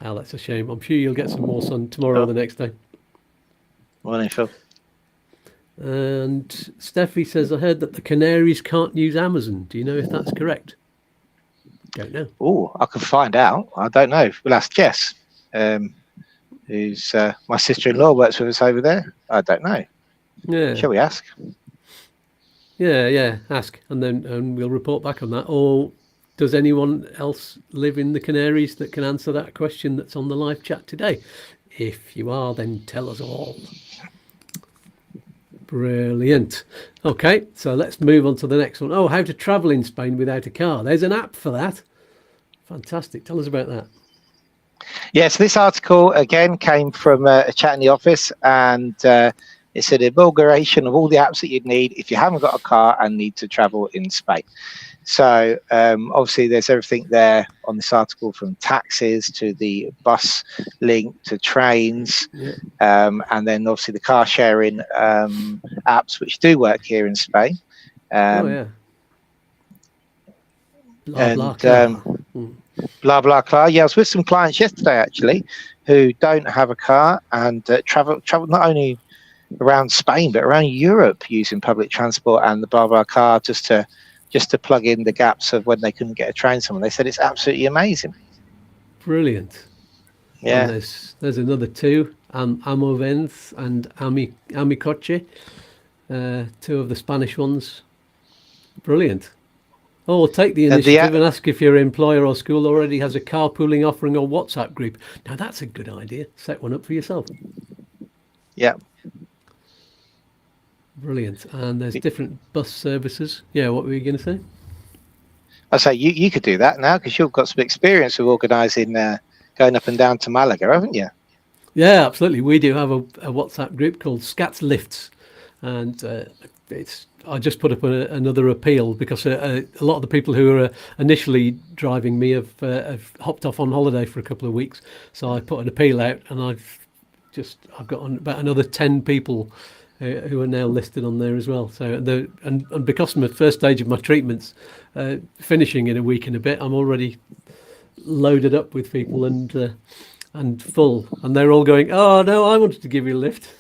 Speaker 1: Oh, that's a shame. I'm sure you'll get some more sun tomorrow or the next day.
Speaker 2: Morning, Phil.
Speaker 1: And Steffi says, I heard that the Canaries can't use Amazon. Do you know if that's correct? Don't know.
Speaker 2: Oh, I can find out. I don't know. We'll ask Jess, who's my sister-in-law, works with us over there. I don't know.
Speaker 1: Yeah.
Speaker 2: Shall we ask?
Speaker 1: Yeah. Ask, and we'll report back on that. Or does anyone else live in the Canaries that can answer that question that's on the live chat today? If you are, then tell us all. Brilliant. Okay, so let's move on to the next one. Oh, how to travel in Spain without a car. There's an app for that. Fantastic. Tell us about that.
Speaker 2: Yes, this article again came from a chat in the office, and it's an enumeration of all the apps that you'd need if you haven't got a car and need to travel in Spain. So obviously there's everything there on this article, from taxis to the bus link to trains, and then obviously the car sharing apps, which do work here in Spain. BlaBlaCar. Yeah, I was with some clients yesterday actually who don't have a car and travel not only around Spain but around Europe using public transport and the BlaBlaCar just to plug in the gaps of when they couldn't get a train somewhere. They said it's absolutely amazing.
Speaker 1: Brilliant.
Speaker 2: Yeah.
Speaker 1: And there's another two, Amovens and Amicoche, two of the Spanish ones. Brilliant. Oh, take the initiative and ask if your employer or school already has a carpooling offering or WhatsApp group. Now that's a good idea. Set one up for yourself.
Speaker 2: Yeah.
Speaker 1: Brilliant. And there's different bus services. Yeah, what were you going to say?
Speaker 2: I say you could do that now because you've got some experience with organising going up and down to Malaga, haven't you?
Speaker 1: Yeah, absolutely. We do have a WhatsApp group called Skatz Lifts, and I just put up another appeal because a lot of the people who were initially driving me have hopped off on holiday for a couple of weeks. So I put an appeal out, and I've got about another 10 people who are now listed on there as well. So and because my first stage of my treatments finishing in a week and a bit, I'm already loaded up with people and full, and they're all going, oh no, I wanted to give you a lift.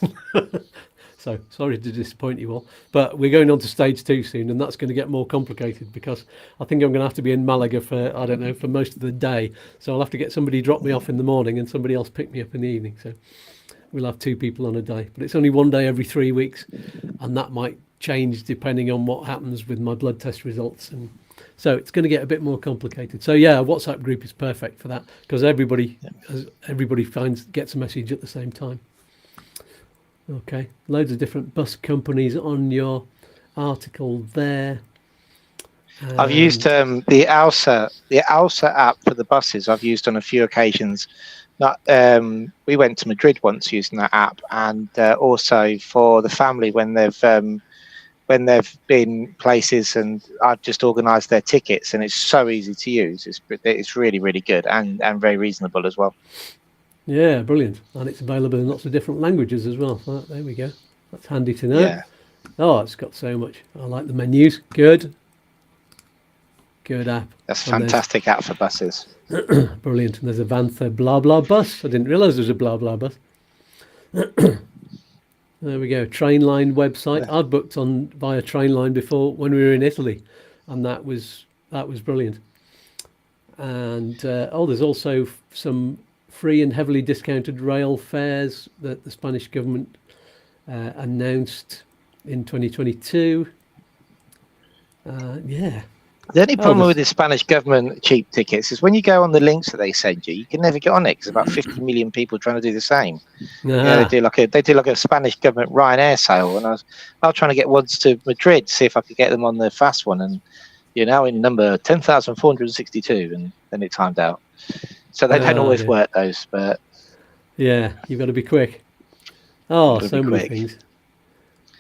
Speaker 1: So sorry to disappoint you all, but we're going on to stage 2 soon, and that's going to get more complicated because I think I'm going to have to be in Malaga for most of the day. So I'll have to get somebody drop me off in the morning and somebody else pick me up in the evening. So we'll have 2 people on a day, but it's only one day every 3 weeks, and that might change depending on what happens with my blood test results. And so it's going to get a bit more complicated. So yeah, a WhatsApp group is perfect for that because everybody gets a message at the same time. Okay, loads of different bus companies on your article there.
Speaker 2: I've used the Alsa app for the buses. I've used on a few occasions. We went to Madrid once using that app, and also for the family when they've been places, and I've just organised their tickets, and it's so easy to use. It's really, really good and very reasonable as well.
Speaker 1: Yeah, brilliant. And it's available in lots of different languages as well. So there we go. That's handy to know.
Speaker 2: Yeah.
Speaker 1: Oh, it's got so much. I like the menus. Good app.
Speaker 2: That's a fantastic app for buses.
Speaker 1: Brilliant. And there's a Vantha blah blah bus. I didn't realise there was a blah blah bus. There we go. Trainline website.
Speaker 2: Yeah.
Speaker 1: I've booked via Trainline before when we were in Italy, and that was brilliant. And there's also some free and heavily discounted rail fares that the Spanish government announced in 2022.
Speaker 2: The only problem with the Spanish government cheap tickets is when you go on the links that they send you, you can never get on it because about 50 million people trying to do the same. Yeah, they do like a Spanish government Ryanair sale, and I was trying to get ones to Madrid, see if I could get them on the fast one, and you're now in number 10,462, and then it timed out. So they don't always work those, but
Speaker 1: yeah, you've got to be quick. Oh, so many things.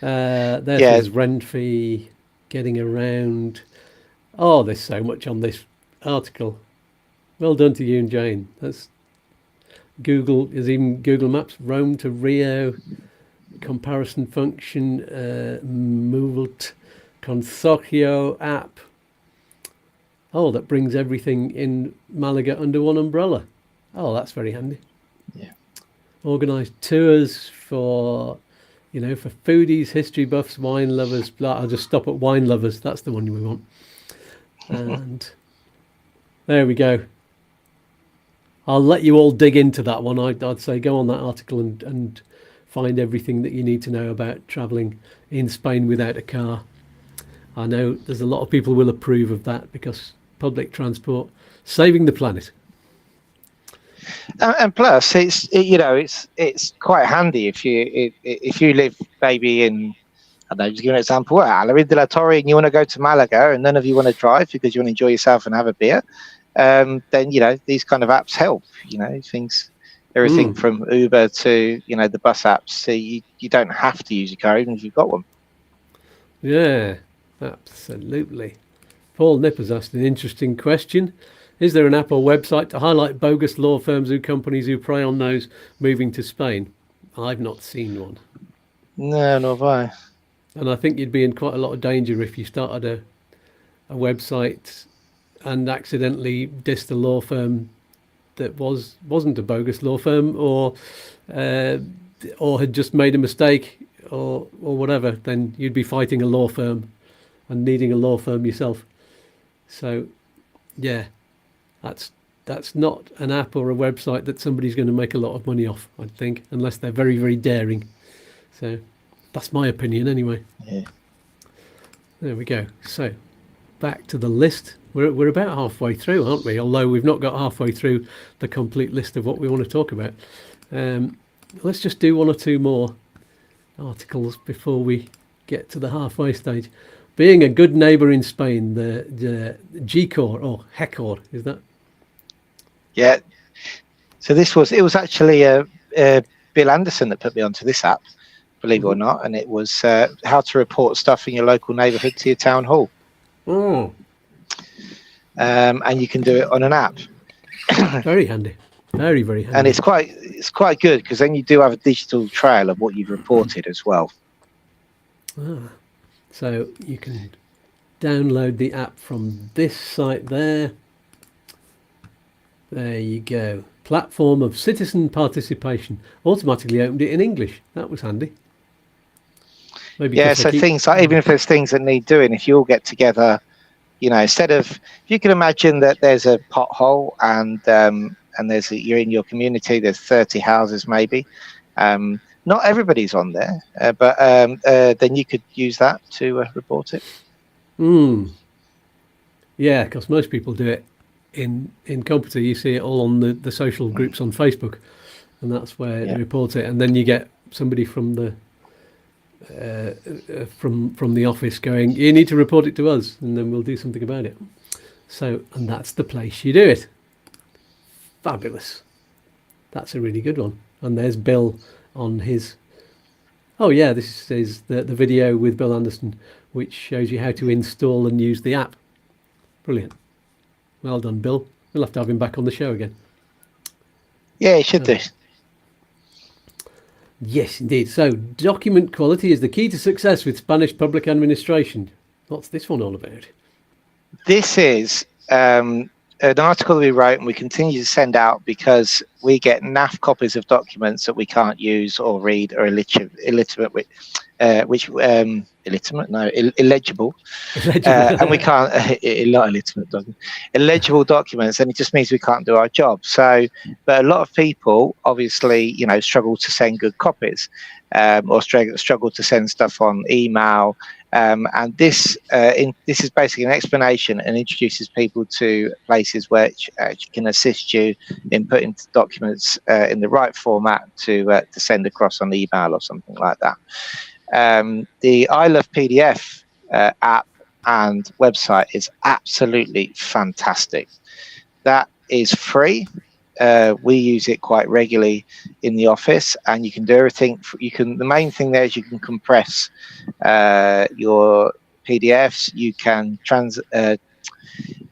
Speaker 1: There's Renfree getting around. Oh, there's so much on this article. Well done to you and Jane. That's Google. There's even Google Maps, Rome to Rio, comparison function, Movelt, Consorcio app. Oh, that brings everything in Malaga under one umbrella. Oh, that's very handy.
Speaker 2: Yeah.
Speaker 1: Organised tours for, for foodies, history buffs, wine lovers. I'll just stop at wine lovers. That's the one we want. And there we go. I'll let you all dig into that one. I'd say go on that article and find everything that you need to know about travelling in Spain without a car. I know there's a lot of people will approve of that because public transport saving the planet.
Speaker 2: And plus, it's quite handy if you live maybe in, I don't know, just give an example, Alarin de la Torre, and you want to go to Malaga, and none of you want to drive because you want to enjoy yourself and have a beer. Then these kind of apps help. Everything from Uber to the bus apps. So you don't have to use your car even if you've got one.
Speaker 1: Yeah, absolutely. Paul Nipper's asked an interesting question. Is there an app or website to highlight bogus law firms or companies who prey on those moving to Spain? I've not seen one.
Speaker 2: No, nor have I.
Speaker 1: And I think you'd be in quite a lot of danger if you started a website and accidentally dissed a law firm that wasn't a bogus law firm or had just made a mistake or whatever. Then you'd be fighting a law firm and needing a law firm yourself. So, yeah, that's not an app or a website that somebody's going to make a lot of money off, I think, unless they're very, very daring. So that's my opinion anyway.
Speaker 2: Yeah.
Speaker 1: There we go. So back to the list. We're about halfway through, aren't we? Although we've not got halfway through the complete list of what we want to talk about. Let's just do one or two more articles before we get to the halfway stage. Being a good neighbour in Spain, the G-Core or HECOR, is that?
Speaker 2: Yeah. So it was actually Bill Anderson that put me onto this app, believe it or not, and it was how to report stuff in your local neighbourhood to your town hall.
Speaker 1: Oh.
Speaker 2: And you can do it on an app.
Speaker 1: Very handy. Very, very handy.
Speaker 2: And it's quite good because then you do have a digital trail of what you've reported as well.
Speaker 1: So you can download the app from this site there. There you go. Platform of citizen participation. Automatically opened it in English. That was handy. Maybe
Speaker 2: so things like, even if there's things that need doing, if you all get together, instead of, if you can imagine that there's a pothole and you're in your community, there's 30 houses maybe. Not everybody's on there, but then you could use that to report it.
Speaker 1: Yeah, because most people do it in Computer. You see it all on the social groups on Facebook, and that's where they report it. And then you get somebody from the from the office going, you need to report it to us, and then we'll do something about it. So, and that's the place you do it. Fabulous. That's a really good one. And there's Bill on his, this is the video with Bill Anderson, which shows you how to install and use the app. Brilliant. Well done, Bill. We'll have to have him back on the show again.
Speaker 2: Yeah, you should do.
Speaker 1: Yes, indeed. So, document quality is the key to success with Spanish public administration. What's this one all about?
Speaker 2: This is an article that we wrote and we continue to send out because we get naff copies of documents that we can't use or read or illegible, and we can't not illiterate document, illegible documents, and it just means we can't do our job. So, but a lot of people obviously struggle to send good copies, or struggle to send stuff on email. And this is basically an explanation and introduces people to places which can assist you in putting documents in the right format to send across on email or something like that. The I Love PDF app and website is absolutely fantastic. That is free. We use it quite regularly in the office, and you can do everything. The main thing there is you can compress your PDFs. You can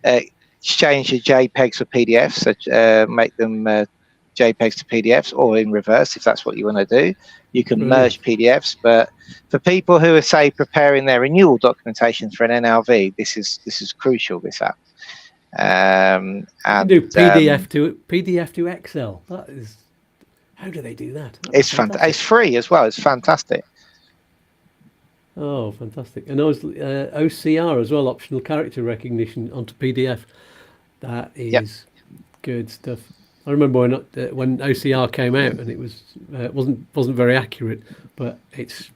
Speaker 2: exchange your JPEGs for PDFs, make them JPEGs to PDFs, or in reverse if that's what you want to do. You can merge PDFs, but for people who are, say, preparing their renewal documentation for an NLV, this is crucial. This app. And
Speaker 1: do PDF to Excel. That is, how do they do that?
Speaker 2: It's fantastic. It's free as well. It's fantastic.
Speaker 1: Oh, fantastic! And OCR as well, optional character recognition onto PDF. That is good stuff. I remember when OCR came out, and it wasn't very accurate, but it's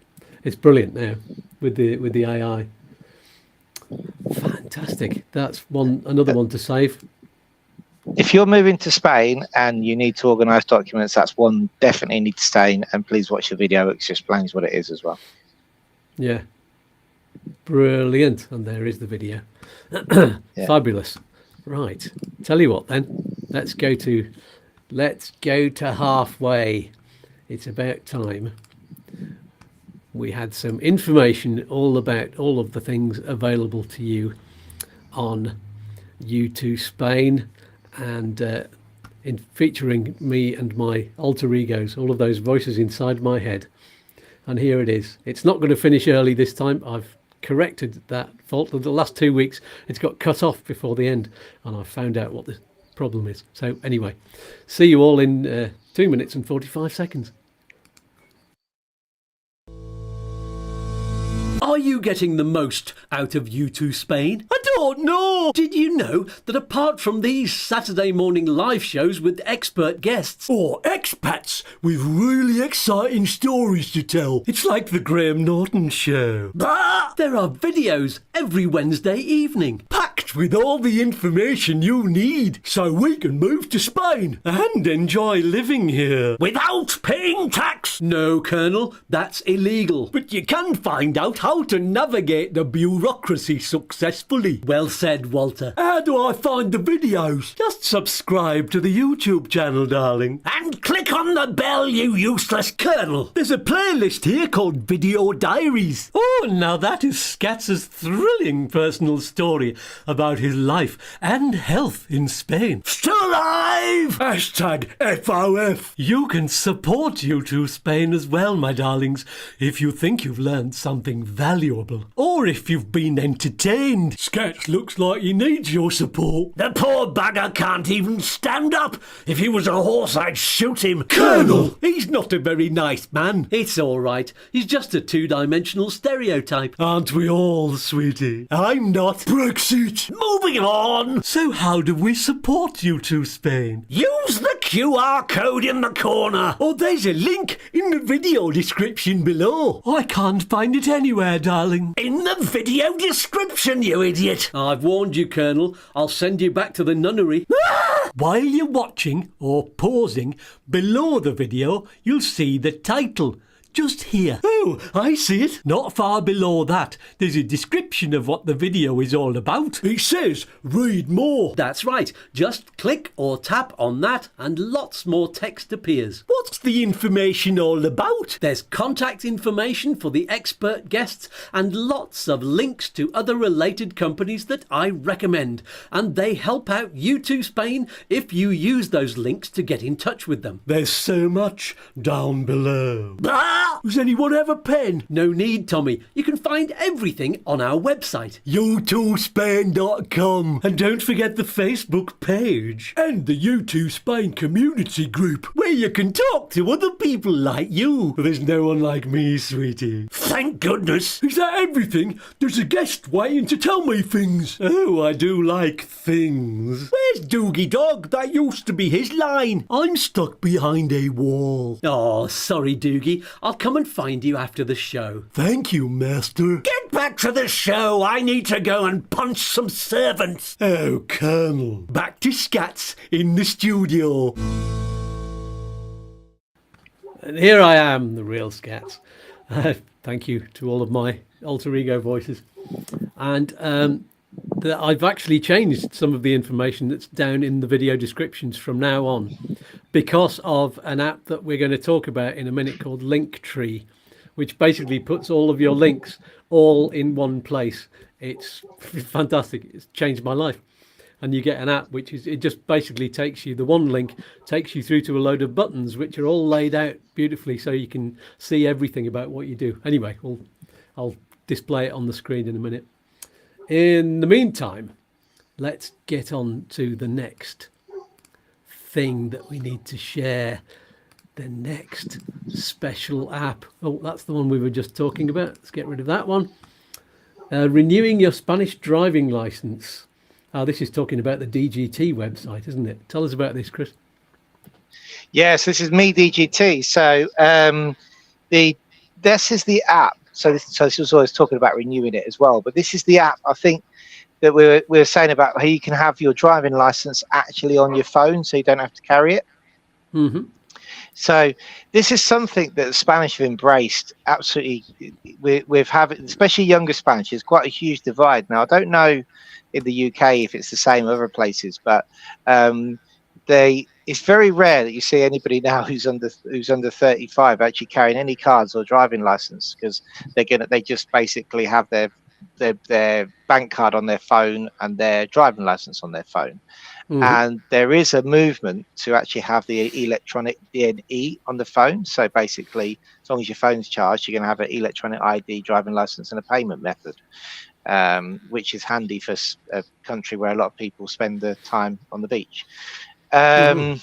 Speaker 1: brilliant now with the AI. Fantastic. That's another one to save.
Speaker 2: If you're moving to Spain and you need to organise documents, that's one definitely need to stay in, and please watch the video, which explains what it is as well.
Speaker 1: Yeah. Brilliant. And there is the video. Fabulous. Right. Tell you what then. Let's go to halfway. It's about time. We had some information all about all of the things available to you on YouTooSpain, and in featuring me and my alter egos, all of those voices inside my head. And here it is. It's not going to finish early this time. I've corrected that fault. The last 2 weeks it's got cut off before the end, and I've found out what the problem is. So anyway, see you all in 2 minutes and 45 seconds. Are you getting the most out of YouTooSpain? I don't know. Did you know that apart from these Saturday morning live shows with expert guests, or expats with really exciting stories to tell, it's like the Graham Norton show. Bah! There are videos every Wednesday evening, packed with all the information you need, so we can move to Spain and enjoy living here without paying tax. No, Colonel, that's illegal. But you can find out how to navigate the bureaucracy successfully. Well said, Walter. How do I find the videos? Just subscribe to the YouTube channel, darling. And click on the bell, you useless Colonel. There's a playlist here called Video Diaries. Oh, now that is Skatz's thrilling personal story about his life and health in Spain. Still alive! Hashtag FOF. You can support YouTooSpain as well, my darlings, if you think you've learned something valuable, or if you've been entertained. Skatz looks like he needs your support. The poor bugger can't even stand up. If he was a horse, I'd shoot him. Colonel! He's not a very nice man. It's all right. He's just a two-dimensional stereotype. Aren't we all, sweetie? I'm not. Brexit! Moving on! So how do we support YouTooSpain? Use the QR code in the corner. Or there's a link in the video description below. I can't find it anywhere, darling. In the video description, you idiot. I've warned you, Colonel. I'll send you back to the nunnery. While you're watching or pausing, below the video, you'll see the title. Just here. Oh, I see it. Not far below that, there's a description of what the video is all about. It says, read more. That's right. Just click or tap on that and lots more text appears. What's the information all about? There's contact information for the expert guests and lots of links to other related companies that I recommend. And they help out YouTooSpain if you use those links to get in touch with them. There's so much down below. Does anyone have a pen? No need, Tommy. You can find everything on our website, YouTooSpain.com. And don't forget the Facebook page and the YouTooSpain community group, where you can talk to other people like you. There's no one like me, sweetie. Thank goodness. Is that everything? There's a guest waiting to tell me things. Oh, I do like things. Where's Doogie Dog? That used to be his line. I'm stuck behind a wall. Oh, sorry, Doogie. I'll come come and find you after the show.
Speaker 3: Thank you, master.
Speaker 4: Get back to the show. I need to go and punch some servants.
Speaker 3: Oh, Colonel. Back to Skatz in the studio.
Speaker 1: And here I am, the real Skatz. Thank you to all of my alter ego voices. And I've actually changed some of the information that's down in the video descriptions from now on because of an app that we're going to talk about in a minute called Linktree, which basically puts all of your links all in one place. It's fantastic. It's changed my life. And you get an app which is, it just basically takes you, the one link takes you through to a load of buttons which are all laid out beautifully so you can see everything about what you do. Anyway, I'll display it on the screen in a minute. In the meantime, let's get on to the next thing that we need to share. The next special app. Oh, that's the one we were just talking about. Let's get rid of that one. Renewing your Spanish driving license. This is talking about the DGT website, isn't it? Tell us about this, Chris.
Speaker 2: Yes, this is me, DGT. So this is the app. So this was always talking about renewing it as well. But this is the app, I think, that we were saying about how you can have your driving license actually on your phone so you don't have to carry it.
Speaker 1: Mm-hmm.
Speaker 2: So this is something that the Spanish have embraced absolutely. We've having, especially younger Spanish, there's quite a huge divide. Now, I don't know in the UK if it's the same other places, but it's very rare that you see anybody now who's under 35 actually carrying any cards or driving license, because they just basically have their bank card on their phone and their driving license on their phone. Mm-hmm. And there is a movement to actually have the electronic DNE on the phone. So basically, as long as your phone's charged, you're going to have an electronic ID, driving license, and a payment method, which is handy for a country where a lot of people spend their time on the beach. But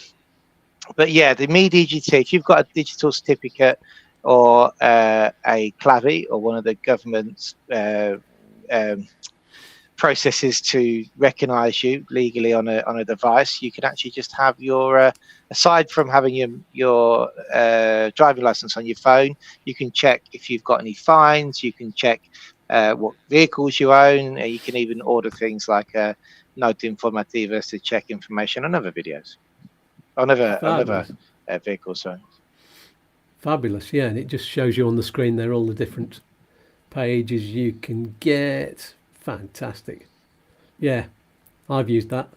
Speaker 2: yeah, the Me DGT, if you've got a digital certificate or a clavi or one of the government's processes to recognize you legally on a device, you can actually just have your aside from having your driving license on your phone, you can check if you've got any fines, you can check what vehicles you own, you can even order things like note informativas to check information on other videos, on other vehicles. Sorry.
Speaker 1: Fabulous, yeah, and it just shows you on the screen there all the different pages you can get. Fantastic. Yeah, I've used that.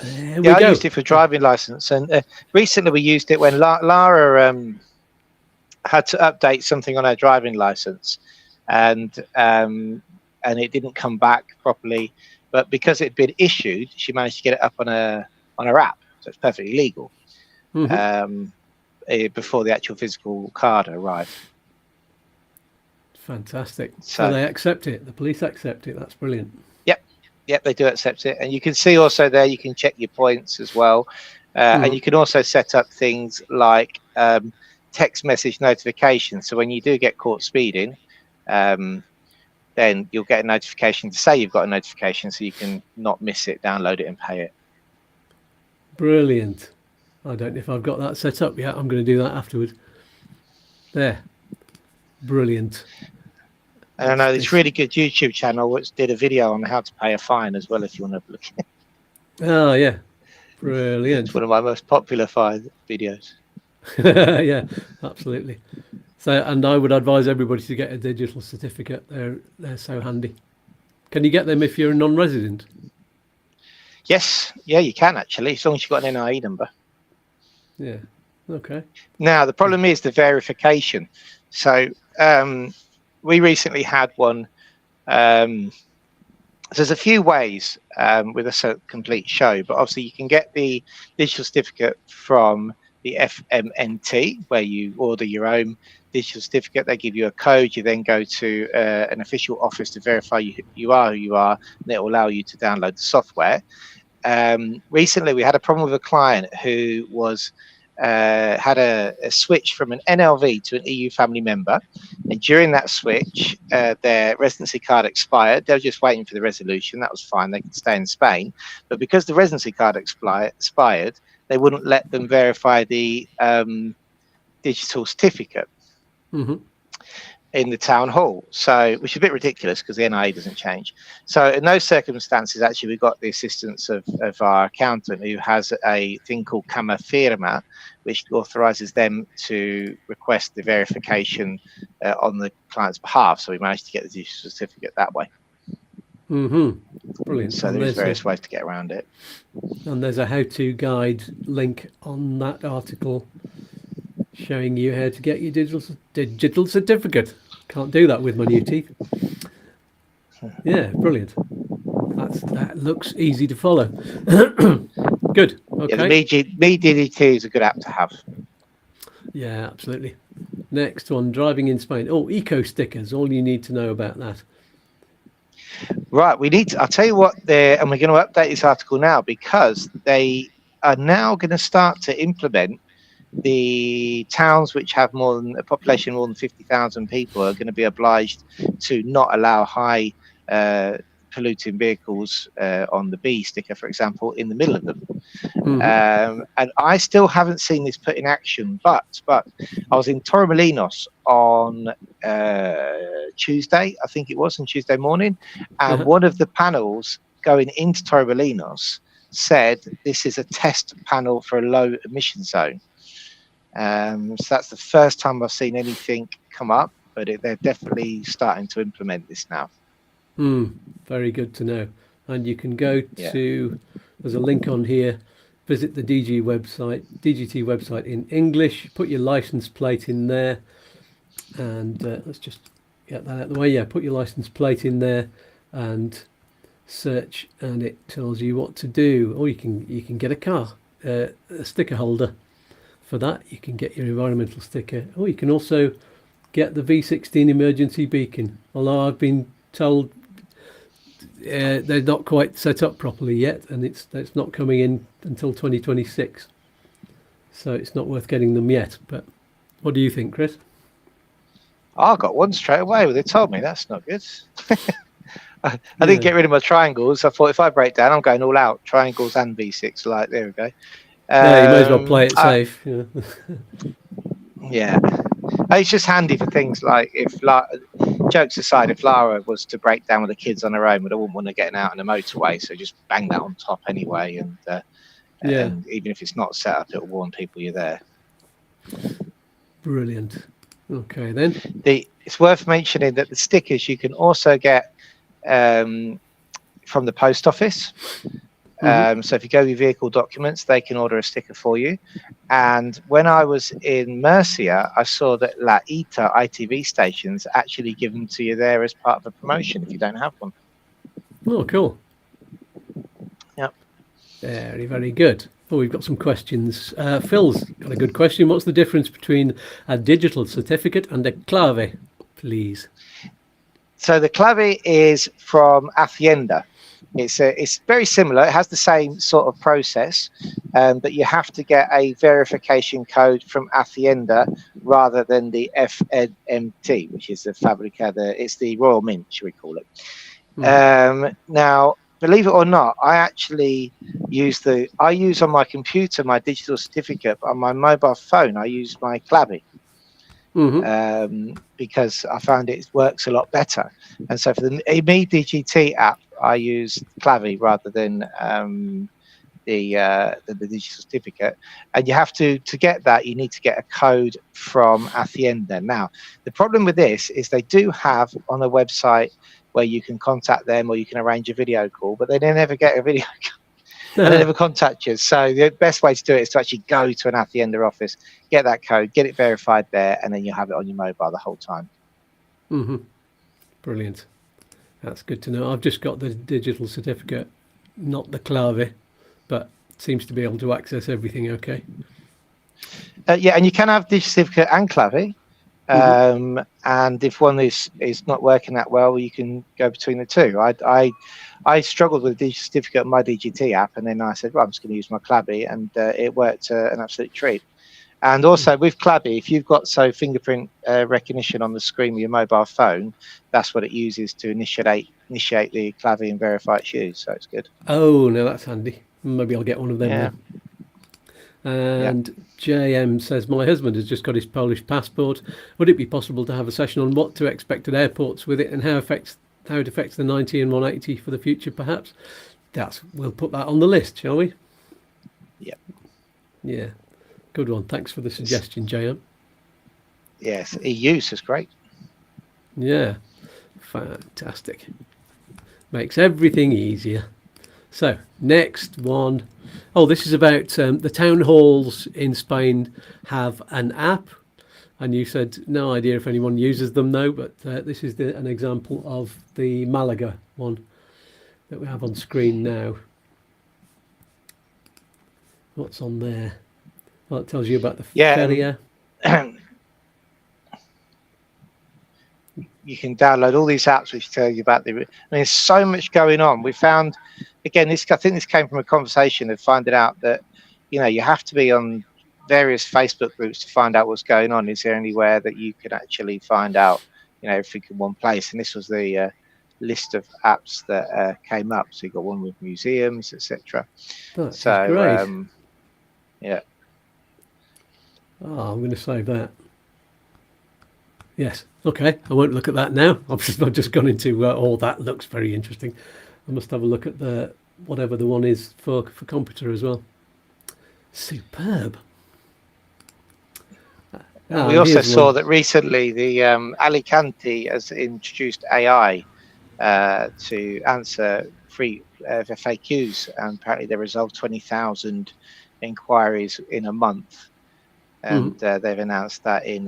Speaker 2: I used it for driving license, and recently we used it when Lara had to update something on her driving license, and it didn't come back properly. But because it'd been issued, she managed to get it up on her app, so it's perfectly legal. Mm-hmm. Before the actual physical card arrived.
Speaker 1: Fantastic. So they accept it. The police accept it. That's brilliant. Yep,
Speaker 2: they do accept it. And you can see also there, you can check your points as well. And you can also set up things like text message notifications. So when you do get caught speeding, then you'll get a notification to say you've got a notification, so you can not miss it, download it and pay it.
Speaker 1: Brilliant. I don't know if I've got that set up yet. I'm going to do that afterwards. There. Brilliant.
Speaker 2: And I know this really good YouTube channel which did a video on how to pay a fine as well, if you want to look.
Speaker 1: Oh, yeah. Brilliant.
Speaker 2: It's one of my most popular videos.
Speaker 1: Yeah, absolutely. So, and I would advise everybody to get a digital certificate. They're so handy. Can you get them if you're a non-resident?
Speaker 2: Yes. Yeah, you can actually, as long as you've got an NIE number.
Speaker 1: Yeah. Okay.
Speaker 2: Now, the problem is the verification. So we recently had one. So there's a few ways with a complete show, but obviously you can get the digital certificate from the FMNT, where you order your own digital certificate. They give you a code. You then go to an official office to verify you are who you are, and it will allow you to download the software. Recently, we had a problem with a client who was had a switch from an NLV to an EU family member, and during that switch, their residency card expired. They were just waiting for the resolution. That was fine. They could stay in Spain, but because the residency card expired, they wouldn't let them verify the digital certificate
Speaker 1: Mm-hmm.
Speaker 2: in the town hall, so which is a bit ridiculous because the NIA doesn't change. So in those circumstances, actually, we've got the assistance of our accountant, who has a thing called Cama Firma, which authorizes them to request the verification on the client's behalf. So we managed to get the digital certificate that way.
Speaker 1: Mm-hmm. Brilliant.
Speaker 2: So there is various ways to get around it.
Speaker 1: And there's a how-to guide link on that article showing you how to get your digital certificate. Can't do that with my new teeth. Yeah, brilliant. That looks easy to follow. Good. Okay.
Speaker 2: Yeah, the Me DDT is a good app to have.
Speaker 1: Yeah, absolutely. Next one, driving in Spain. Oh, eco stickers. All you need to know about that.
Speaker 2: Right, I'll tell you what, and we're going to update this article now, because they are now going to start to implement the towns which have a population of more than 50,000 people are going to be obliged to not allow high polluting vehicles on the B sticker, for example, in the middle of them. Mm-hmm. And I still haven't seen this put in action, but I was in Torremolinos on Tuesday, I think it was, on Tuesday morning, and one of the panels going into Torremolinos said this is a test panel for a low emission zone. So that's the first time I've seen anything come up, but they're definitely starting to implement this now.
Speaker 1: Very good to know. And you can go to, there's a link on here, visit the DGT website in English, put your license plate in there, and let's just get that out of the way. Yeah, put your license plate in there and search, and it tells you what to do. Or you can get a sticker holder. For that, you can get your environmental sticker, or you can also get the V16 emergency beacon. Although I've been told they're not quite set up properly yet, and it's not coming in until 2026. So it's not worth getting them yet. But what do you think, Chris?
Speaker 2: I got one straight away. They told me that's not good. I didn't get rid of my triangles. I thought if I break down, I'm going all out. Triangles and V6. Like, there we go.
Speaker 1: Yeah, you may as well play it safe.
Speaker 2: Yeah, it's just handy for things like jokes aside, if Lara was to break down with the kids on her own, but I wouldn't want her getting out on the motorway, so just bang that on top anyway, and even if it's not set up, it'll warn people you're there.
Speaker 1: Brilliant. Okay, then.
Speaker 2: It's worth mentioning that the stickers you can also get from the post office. So if you go with vehicle documents, they can order a sticker for you. And when I was in Murcia, I saw that La ITA ITV stations actually give them to you there as part of a promotion if you don't have one.
Speaker 1: Oh, cool.
Speaker 2: Yep.
Speaker 1: Very, very good. Oh, we've got some questions. Phil's got a good question. What's the difference between a digital certificate and a clave, please?
Speaker 2: So the clave is from Hacienda. It's very similar. It has the same sort of process, but you have to get a verification code from Hacienda rather than the FNMT, which is the it's the Royal Mint, should we call it? Now, believe it or not, I actually use on my computer my digital certificate, but on my mobile phone I use my clave. Because I found it works a lot better. And so for the Me DGT app, I use clave rather than the digital certificate. And you have to get that, you need to get a code from Hacienda. Now, the problem with this is they do have on a website where you can contact them or you can arrange a video call, but they never get a video call. And they never contact you. So the best way to do it is to actually go to an Hacienda office, get that code, get it verified there, and then you have it on your mobile the whole time.
Speaker 1: Brilliant. That's good to know. I've just got the digital certificate, not the clave, but seems to be able to access everything okay.
Speaker 2: Yeah, and you can have digital certificate and clave. And if one is not working that well, you can go between the two. I struggled with the digital certificate on my DGT app, and then I said, well, I'm just going to use my clave, and it worked an absolute treat. And also with clave, if you've got fingerprint recognition on the screen with your mobile phone, that's what it uses to initiate the clave and verify its use. So it's good.
Speaker 1: Oh, no, that's handy. Maybe I'll get one of them then. And JM says, my husband has just got his Polish passport. Would it be possible to have a session on what to expect at airports with it and how it affects the 90 and 180 for the future, perhaps? We'll put that on the list, shall we?
Speaker 2: Yeah.
Speaker 1: Yeah. Good one. Thanks for the suggestion, JM.
Speaker 2: Yes, e-use is great.
Speaker 1: Yeah. Fantastic. Makes everything easier. So, next one. Oh, this is about the town halls in Spain have an app. And you said no idea if anyone uses them though, but this is an example of the Malaga one that we have on screen now. What's on there? Well, it tells you about the feria.
Speaker 2: You can download all these apps which tell you about there's so much going on. We found, again, I think this came from a conversation of finding out that, you have to be on various Facebook groups to find out what's going on. Is there anywhere that you can actually find out, everything in one place? And this was the list of apps that came up. So you got one with museums, etc.
Speaker 1: So great.
Speaker 2: Yeah.
Speaker 1: Oh, I'm going to save that. Yes. Okay. I won't look at that now. I've just gone into that looks very interesting. I must have a look at the whatever the one is for computer as well. Superb.
Speaker 2: We also saw that recently the Alicante has introduced AI to answer free FAQs, and apparently they resolved 20,000 inquiries in a month. And they've announced that in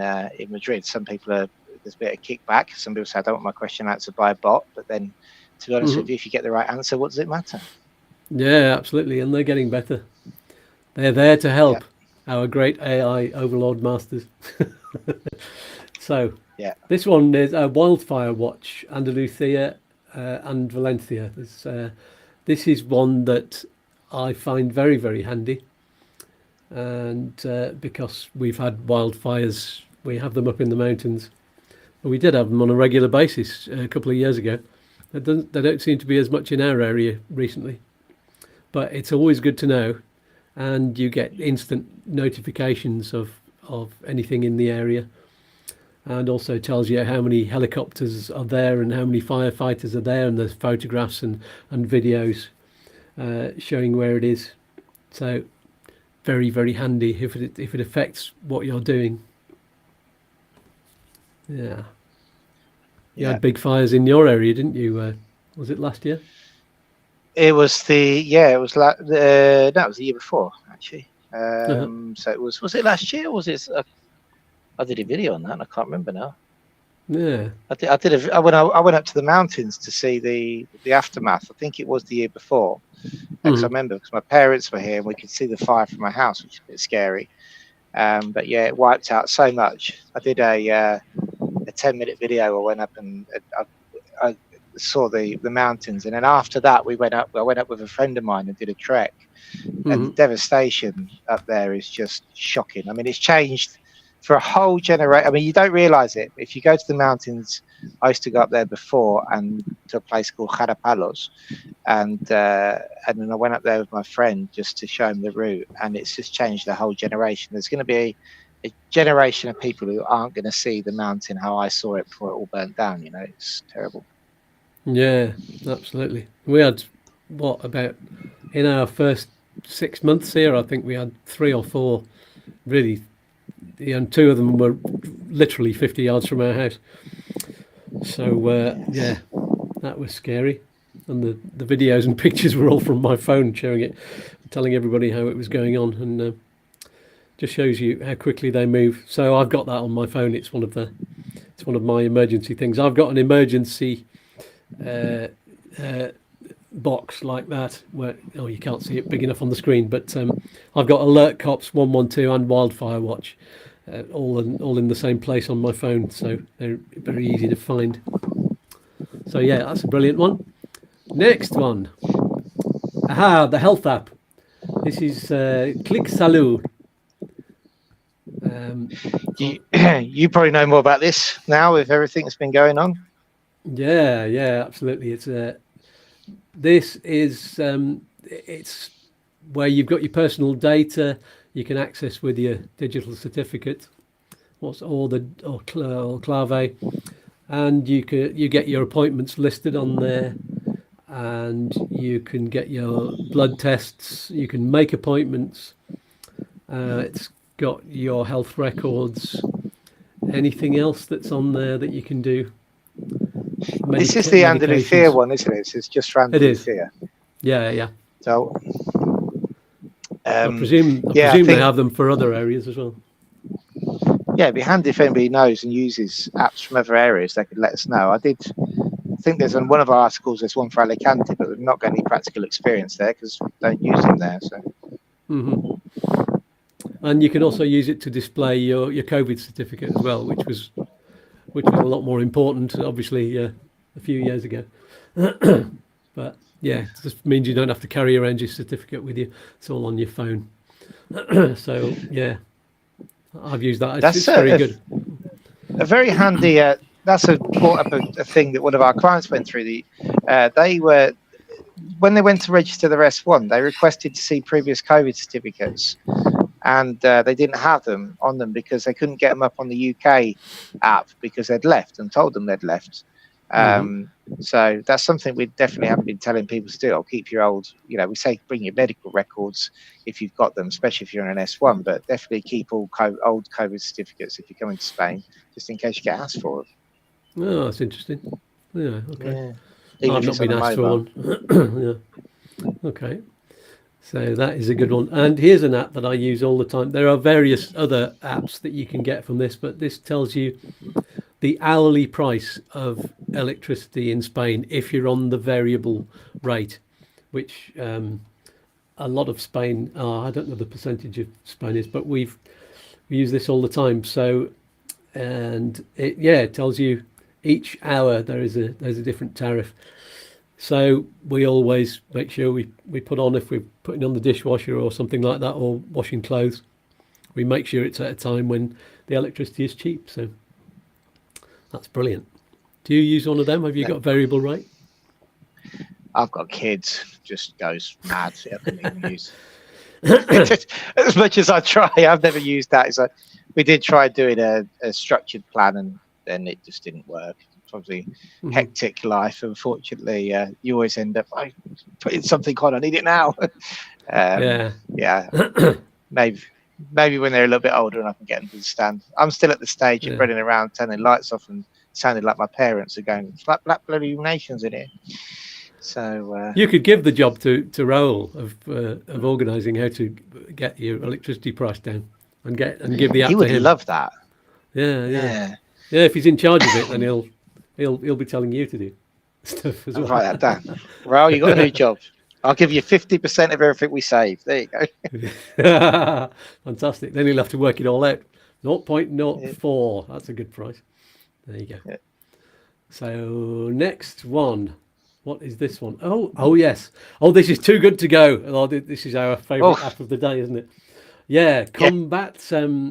Speaker 2: Madrid. Some people there's a bit of kickback. Some people say, I don't want my question answered by a bot. But then, to be honest with you, if you get the right answer, what does it matter?
Speaker 1: Yeah, absolutely. And they're getting better. They're there to help our great AI overlord masters. So, this one is a Wildfire Watch, Andalusia and Valencia. This is one that I find very, very handy. And because we've had wildfires, we have them up in the mountains. We did have them on a regular basis a couple of years ago. They don't seem to be as much in our area recently. But it's always good to know. And you get instant notifications of anything in the area. And also tells you how many helicopters are there and how many firefighters are there, and there's photographs and videos showing where it is. So very, very handy if it affects what you're doing. Yeah. You had big fires in your area, didn't you? Was it last year?
Speaker 2: It was no, it was the year before actually. So was it last year or was it? I did a video on that and I can't remember now.
Speaker 1: Yeah.
Speaker 2: I went up to the mountains to see the aftermath. I think it was the year before. Because I remember, because my parents were here and we could see the fire from my house, which is a bit scary. But yeah, it wiped out so much. I did a 10-minute video. I went up and I saw the mountains, and then after that I went up with a friend of mine and did a trek. And the devastation up there is just shocking. I mean, it's changed for a whole generation. I mean, you don't realize it. If you go to the mountains, I used to go up there before and to a place called Jarapalos, and then I went up there with my friend just to show him the route, and it's just changed the whole generation. There's going to be a generation of people who aren't going to see the mountain how I saw it before it all burnt down. It's terrible. Yeah,
Speaker 1: absolutely. We had about in our first 6 months here, I think we had 3 or 4 really. And 2 of them were literally 50 yards from our house. So, yeah, that was scary. And the videos and pictures were all from my phone showing it, telling everybody how it was going on. And just shows you how quickly they move. So I've got that on my phone. It's one of my emergency things. I've got an emergency box like that where you can't see it big enough on the screen, but I've got Alert Cops 112 and Wildfire Watch all in the same place on my phone, so they're very easy to find. So yeah, that's a brilliant one. Next one, the health app. This is Click Salud.
Speaker 2: You probably know more about this now with everything that's been going on.
Speaker 1: Yeah, absolutely. It's this is it's where you've got your personal data. you can access with your digital certificate, or clave, and you get your appointments listed on there, and you can get your blood tests. You can make appointments. It's got your health records. Anything else that's on there that you can do?
Speaker 2: This is the Andalusia one, isn't it? It's just for Andalusia.
Speaker 1: Yeah.
Speaker 2: So,
Speaker 1: I presume they have them for other areas as well.
Speaker 2: Yeah, it'd be handy if anybody knows and uses apps from other areas. They could let us know. I think there's on one of our articles. There's one for Alicante, but we've not got any practical experience there because we don't use them there. So.
Speaker 1: And you can also use it to display your COVID certificate as well, which was a lot more important, obviously, a few years ago. But yeah, it just means you don't have to carry around your certificate with you. It's all on your phone. So yeah, I've used that. It's very good.
Speaker 2: A very handy. That's brought up a thing that one of our clients went through. When they went to register their S1, they requested to see previous COVID certificates. And they didn't have them on them because they couldn't get them up on the UK app because they'd left and told them they'd left. So that's something we definitely haven't been telling people to do. I'll keep your old, we say bring your medical records if you've got them, especially if you're in an S1, but definitely keep all old COVID certificates if you're coming to Spain, just in case you get asked for them.
Speaker 1: Oh, that's interesting. Yeah, okay.
Speaker 2: Yeah.
Speaker 1: I've not been asked for one. Yeah. Okay. So that is a good one. And here's an app that I use all the time. There are various other apps that you can get from this, but this tells you the hourly price of electricity in Spain if you're on the variable rate, which a lot of Spain are. I don't know the percentage of Spain is, but we use this all the time. So, and it tells you each hour there's a different tariff. So we always make sure we put on, if we're putting on the dishwasher or something like that, or washing clothes, we make sure it's at a time when the electricity is cheap. So that's brilliant. Do you use one of them? Have you got variable rate?
Speaker 2: I've got kids, just goes mad. I couldn't even use as much as I try. I've never used that. We did try doing a structured plan, and then it just didn't work. Probably hectic life. Unfortunately, you always end up putting something on. I need it now. Maybe when they're a little bit older and I can get them to understand. I'm still at the stage of running around turning lights off and sounding like my parents are going, "It's like Black Bloody Nations in here." So
Speaker 1: you could give the job to Raoul of organising how to get your electricity price down and give the app to him.
Speaker 2: He would love that.
Speaker 1: Yeah. If he's in charge of it, then he'll be telling you to do stuff as well.
Speaker 2: I'll write that down. Raoul, you got a new job. I'll give you 50% of everything we save. There you
Speaker 1: go. Fantastic. Then he'll have to work it all out. 0.04. That's a good price. There you go. Yeah. So next one. What is this one? Oh yes. Oh, this is too good to go. Oh, this is our favourite app of the day, isn't it? Yeah. Combats all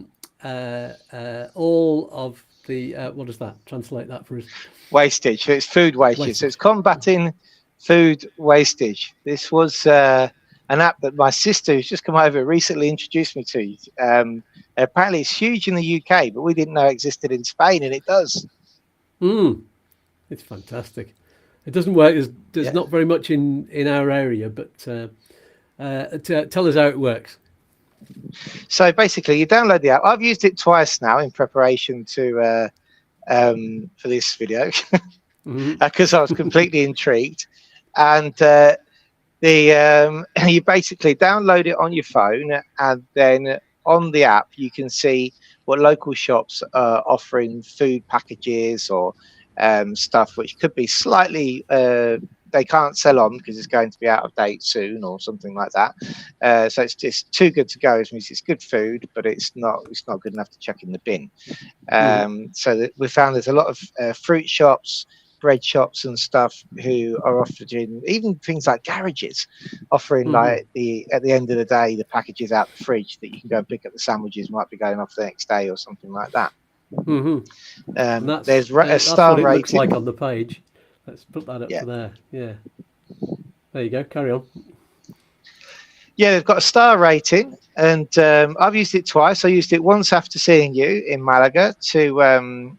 Speaker 1: of the what does that translate that for us?
Speaker 2: Wastage. So it's food wastage. So it's combating food wastage. This was an app that my sister, who's just come over, recently introduced me to. Apparently it's huge in the UK, but we didn't know it existed in Spain, and it does.
Speaker 1: It's fantastic. It doesn't work. There's not very much in our area, but tell us how it works.
Speaker 2: So basically, you download the app. I've used it twice now in preparation to for this video because I was completely intrigued. And you basically download it on your phone, and then on the app you can see what local shops are offering food packages or stuff which could be slightly they can't sell on because it's going to be out of date soon or something like that. So it's just too good to go. It means it's good food, but it's not good enough to chuck in the bin. So we found there's a lot of fruit shops, bread shops and stuff who are offering even things like garages, offering like at the end of the day the packages out the fridge that you can go and pick up. The sandwiches might be going off the next day or something like that. There's a star rating.
Speaker 1: Looks like on the page. Let's put that up to there. Yeah. There you go. Carry on.
Speaker 2: Yeah, they've got a star rating, and I've used it twice. I used it once after seeing you in Malaga to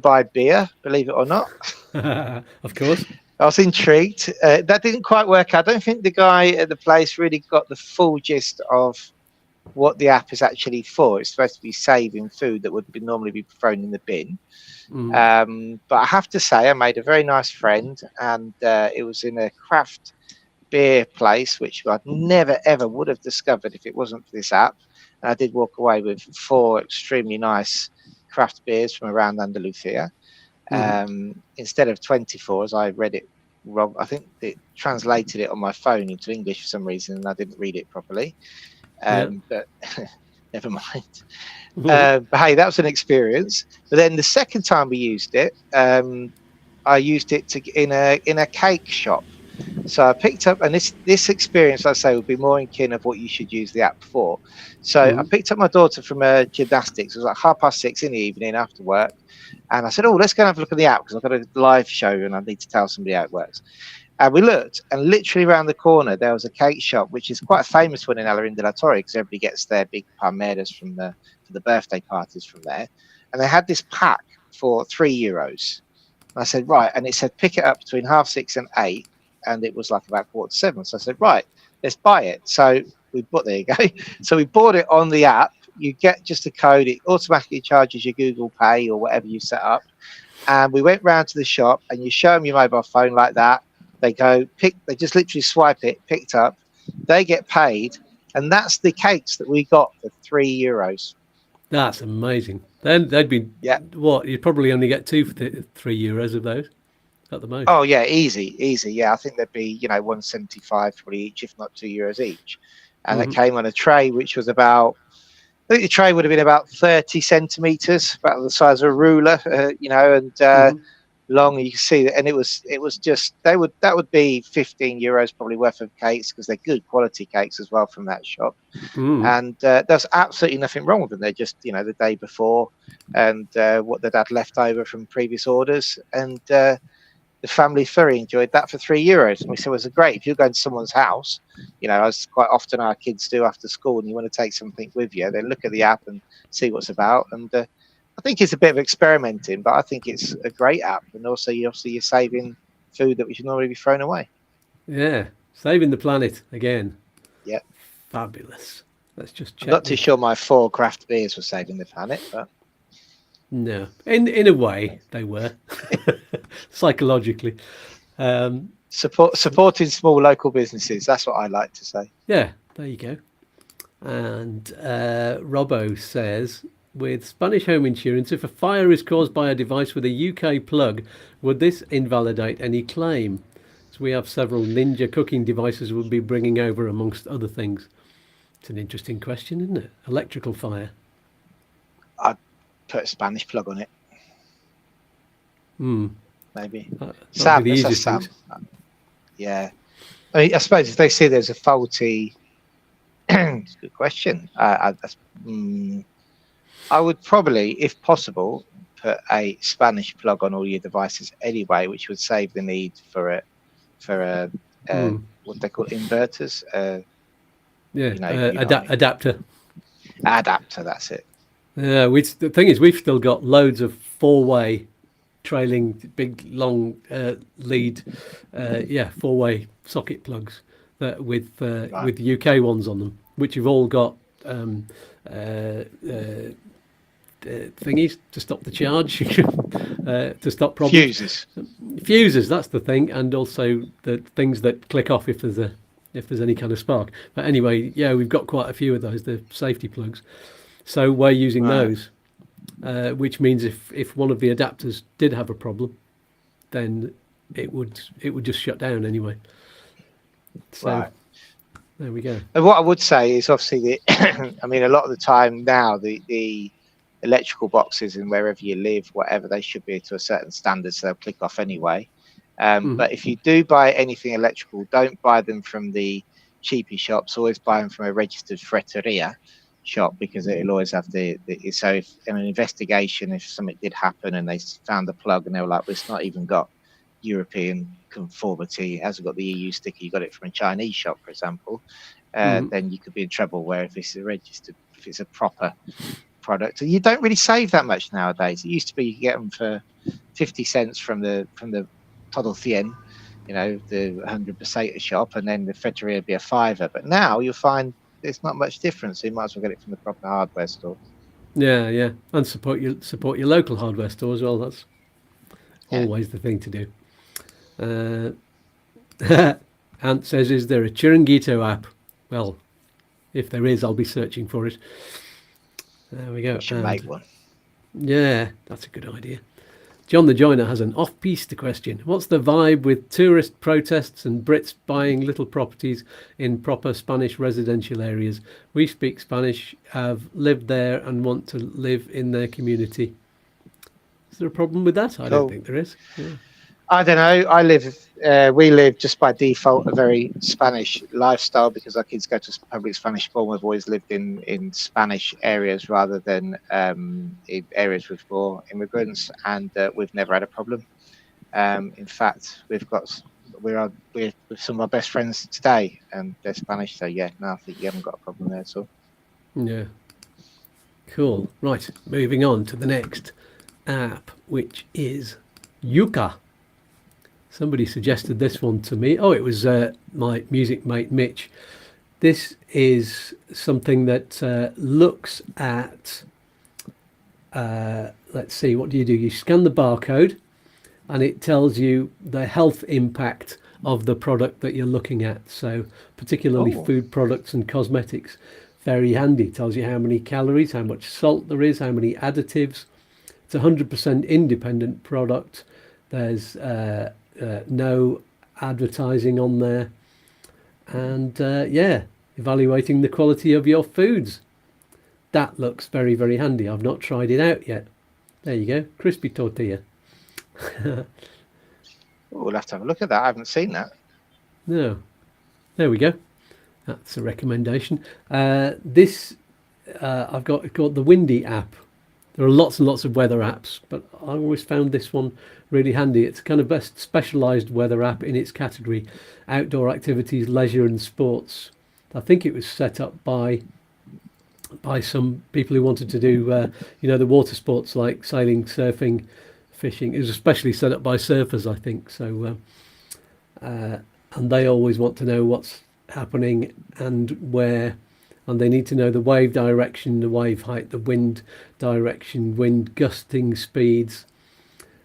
Speaker 2: buy beer, believe it or not.
Speaker 1: Of course.
Speaker 2: I was intrigued. That didn't quite work. I don't think the guy at the place really got the full gist of what the app is actually for. It's supposed to be saving food that would normally be thrown in the bin. But I have to say, I made a very nice friend, and it was in a craft beer place, which I'd never ever would have discovered if it wasn't for this app. And I did walk away with 4 extremely nice craft beers from around Andalusia. Instead of 24, as I read it wrong. I think it translated it on my phone into English for some reason, and I didn't read it properly. But never mind. But hey, that was an experience. But then the second time we used it, I used it in a cake shop. So I picked up, and this experience, I say, would be more in kin of what you should use the app for. So I picked up my daughter from gymnastics. It was like 6:30 in the evening after work, and I said, "Oh, let's go and have a look at the app because I've got a live show and I need to tell somebody how it works." And we looked, and literally around the corner there was a cake shop, which is quite a famous one in Alarin de la Torre because everybody gets their big palmeras for the birthday parties from there. And they had this pack for €3. And I said, right, and it said pick it up between 6:30 and 8. And it was like about 6:45. So I said, right, let's buy it. So there you go. So we bought it on the app. You get just a code. It automatically charges your Google Pay or whatever you set up. And we went round to the shop, and you show them your mobile phone like that. They they just literally swipe it, picked up. They get paid. And that's the cakes that we got for €3.
Speaker 1: That's amazing. Then they'd be, what, you'd probably only get 2 for €3 of those. At the most.
Speaker 2: Oh yeah, easy. Yeah, I think there'd be $1.75 probably each, if not €2 each. And it came on a tray, which was I think the tray would have been about 30 centimeters, about the size of a ruler, and long. You can see that, and it was just that would be €15 probably worth of cakes because they're good quality cakes as well from that shop. And there's absolutely nothing wrong with them. They're just the day before, and what they'd had left over from previous orders, and the family thoroughly enjoyed that for €3. And we said, well, it's great if you're going to someone's house, as quite often our kids do after school, and you want to take something with you, then look at the app and see what's about. And I think it's a bit of experimenting, but I think it's a great app. And also, you're saving food that we should normally be thrown away.
Speaker 1: Yeah, saving the planet again.
Speaker 2: Yeah,
Speaker 1: fabulous. Let's just check.
Speaker 2: I'm not too sure my 4 craft beers were saving the planet, but
Speaker 1: no, in a way they were. Psychologically.
Speaker 2: Supporting small local businesses, that's what I like to say.
Speaker 1: Yeah, there you go. And Robbo says, with Spanish home insurance, if a fire is caused by a device with a UK plug, would this invalidate any claim? So we have several Ninja cooking devices we'll be bringing over, amongst other things. It's an interesting question, isn't it? Electrical fire.
Speaker 2: I'd put a Spanish plug on it. Maybe. Sam, yeah. I suppose if they see there's a faulty, it's a good question. I would probably, if possible, put a Spanish plug on all your devices anyway, which would save the need for what they call inverters.
Speaker 1: Adapter.
Speaker 2: Adapter, that's it.
Speaker 1: Yeah, the thing is, we've still got loads of 4-way trailing big long lead 4-way socket plugs with UK ones on them, which have all got thingies to stop the charge, to stop problems. Fuses, that's the thing, and also the things that click off if there's any kind of spark. But anyway, yeah, we've got quite a few of those, the safety plugs. So we're using those, which means if one of the adapters did have a problem, then it would just shut down anyway. So there we go.
Speaker 2: And what I would say is obviously I mean, a lot of the time now the electrical boxes and wherever you live, whatever, they should be to a certain standard, so they'll click off anyway. But if you do buy anything electrical, don't buy them from the cheapy shops. Always buy them from a registered fretteria shop, because it'll always have so if in an investigation, if something did happen and they found the plug and they were like, well, it's not even got European conformity, it hasn't got the EU sticker, you got it from a Chinese shop, for example, then you could be in trouble. Where if it's a registered, if it's a proper product, you don't really save that much nowadays. It used to be you get them for 50 cents from the Toddle Thien, you know, the 100 peseta shop, and then the Fetteria would be a fiver. But now you'll find there's not much difference. So you might as well get it from the proper hardware store.
Speaker 1: Yeah, and support your local hardware store as well. That's always the thing to do. Ant says, is there a Chiringuito app? Well, if there is, I'll be searching for it. There we go.
Speaker 2: We should make one.
Speaker 1: Yeah, that's a good idea. John the Joiner has an off-piste question. What's the vibe with tourist protests and Brits buying little properties in proper Spanish residential areas? We speak Spanish, have lived there and want to live in their community. Is there a problem with that? I don't think there is. Yeah.
Speaker 2: I don't know. We live just by default a very Spanish lifestyle because our kids go to public Spanish school. We've always lived in Spanish areas rather than in areas with more immigrants, and we've never had a problem. In fact, we're with some of our best friends today, and they're Spanish. So yeah, no, I think you haven't got a problem there at all.
Speaker 1: Yeah. Cool. Right. Moving on to the next app, which is Yuka. Somebody suggested this one to me. Oh, it was my music mate, Mitch. This is something that looks at, let's see, what do? You scan the barcode and it tells you the health impact of the product that you're looking at. So particularly food products and cosmetics. Very handy. It tells you how many calories, how much salt there is, how many additives. It's a 100% independent product. There's no advertising on there, and evaluating the quality of your foods. That looks very, very handy. I've not tried it out yet. There you go, crispy tortilla.
Speaker 2: We'll have to have a look at that. I haven't seen that.
Speaker 1: No, there we go. That's a recommendation. This I've got the Windy app. There are lots and lots of weather apps, but I always found this one really handy. It's kind of best specialised weather app in its category, outdoor activities, leisure and sports. I think it was set up by some people who wanted to do, the water sports like sailing, surfing, fishing. It was especially set up by surfers, I think. So, and they always want to know what's happening and where. And they need to know the wave direction, the wave height, the wind direction, wind gusting speeds,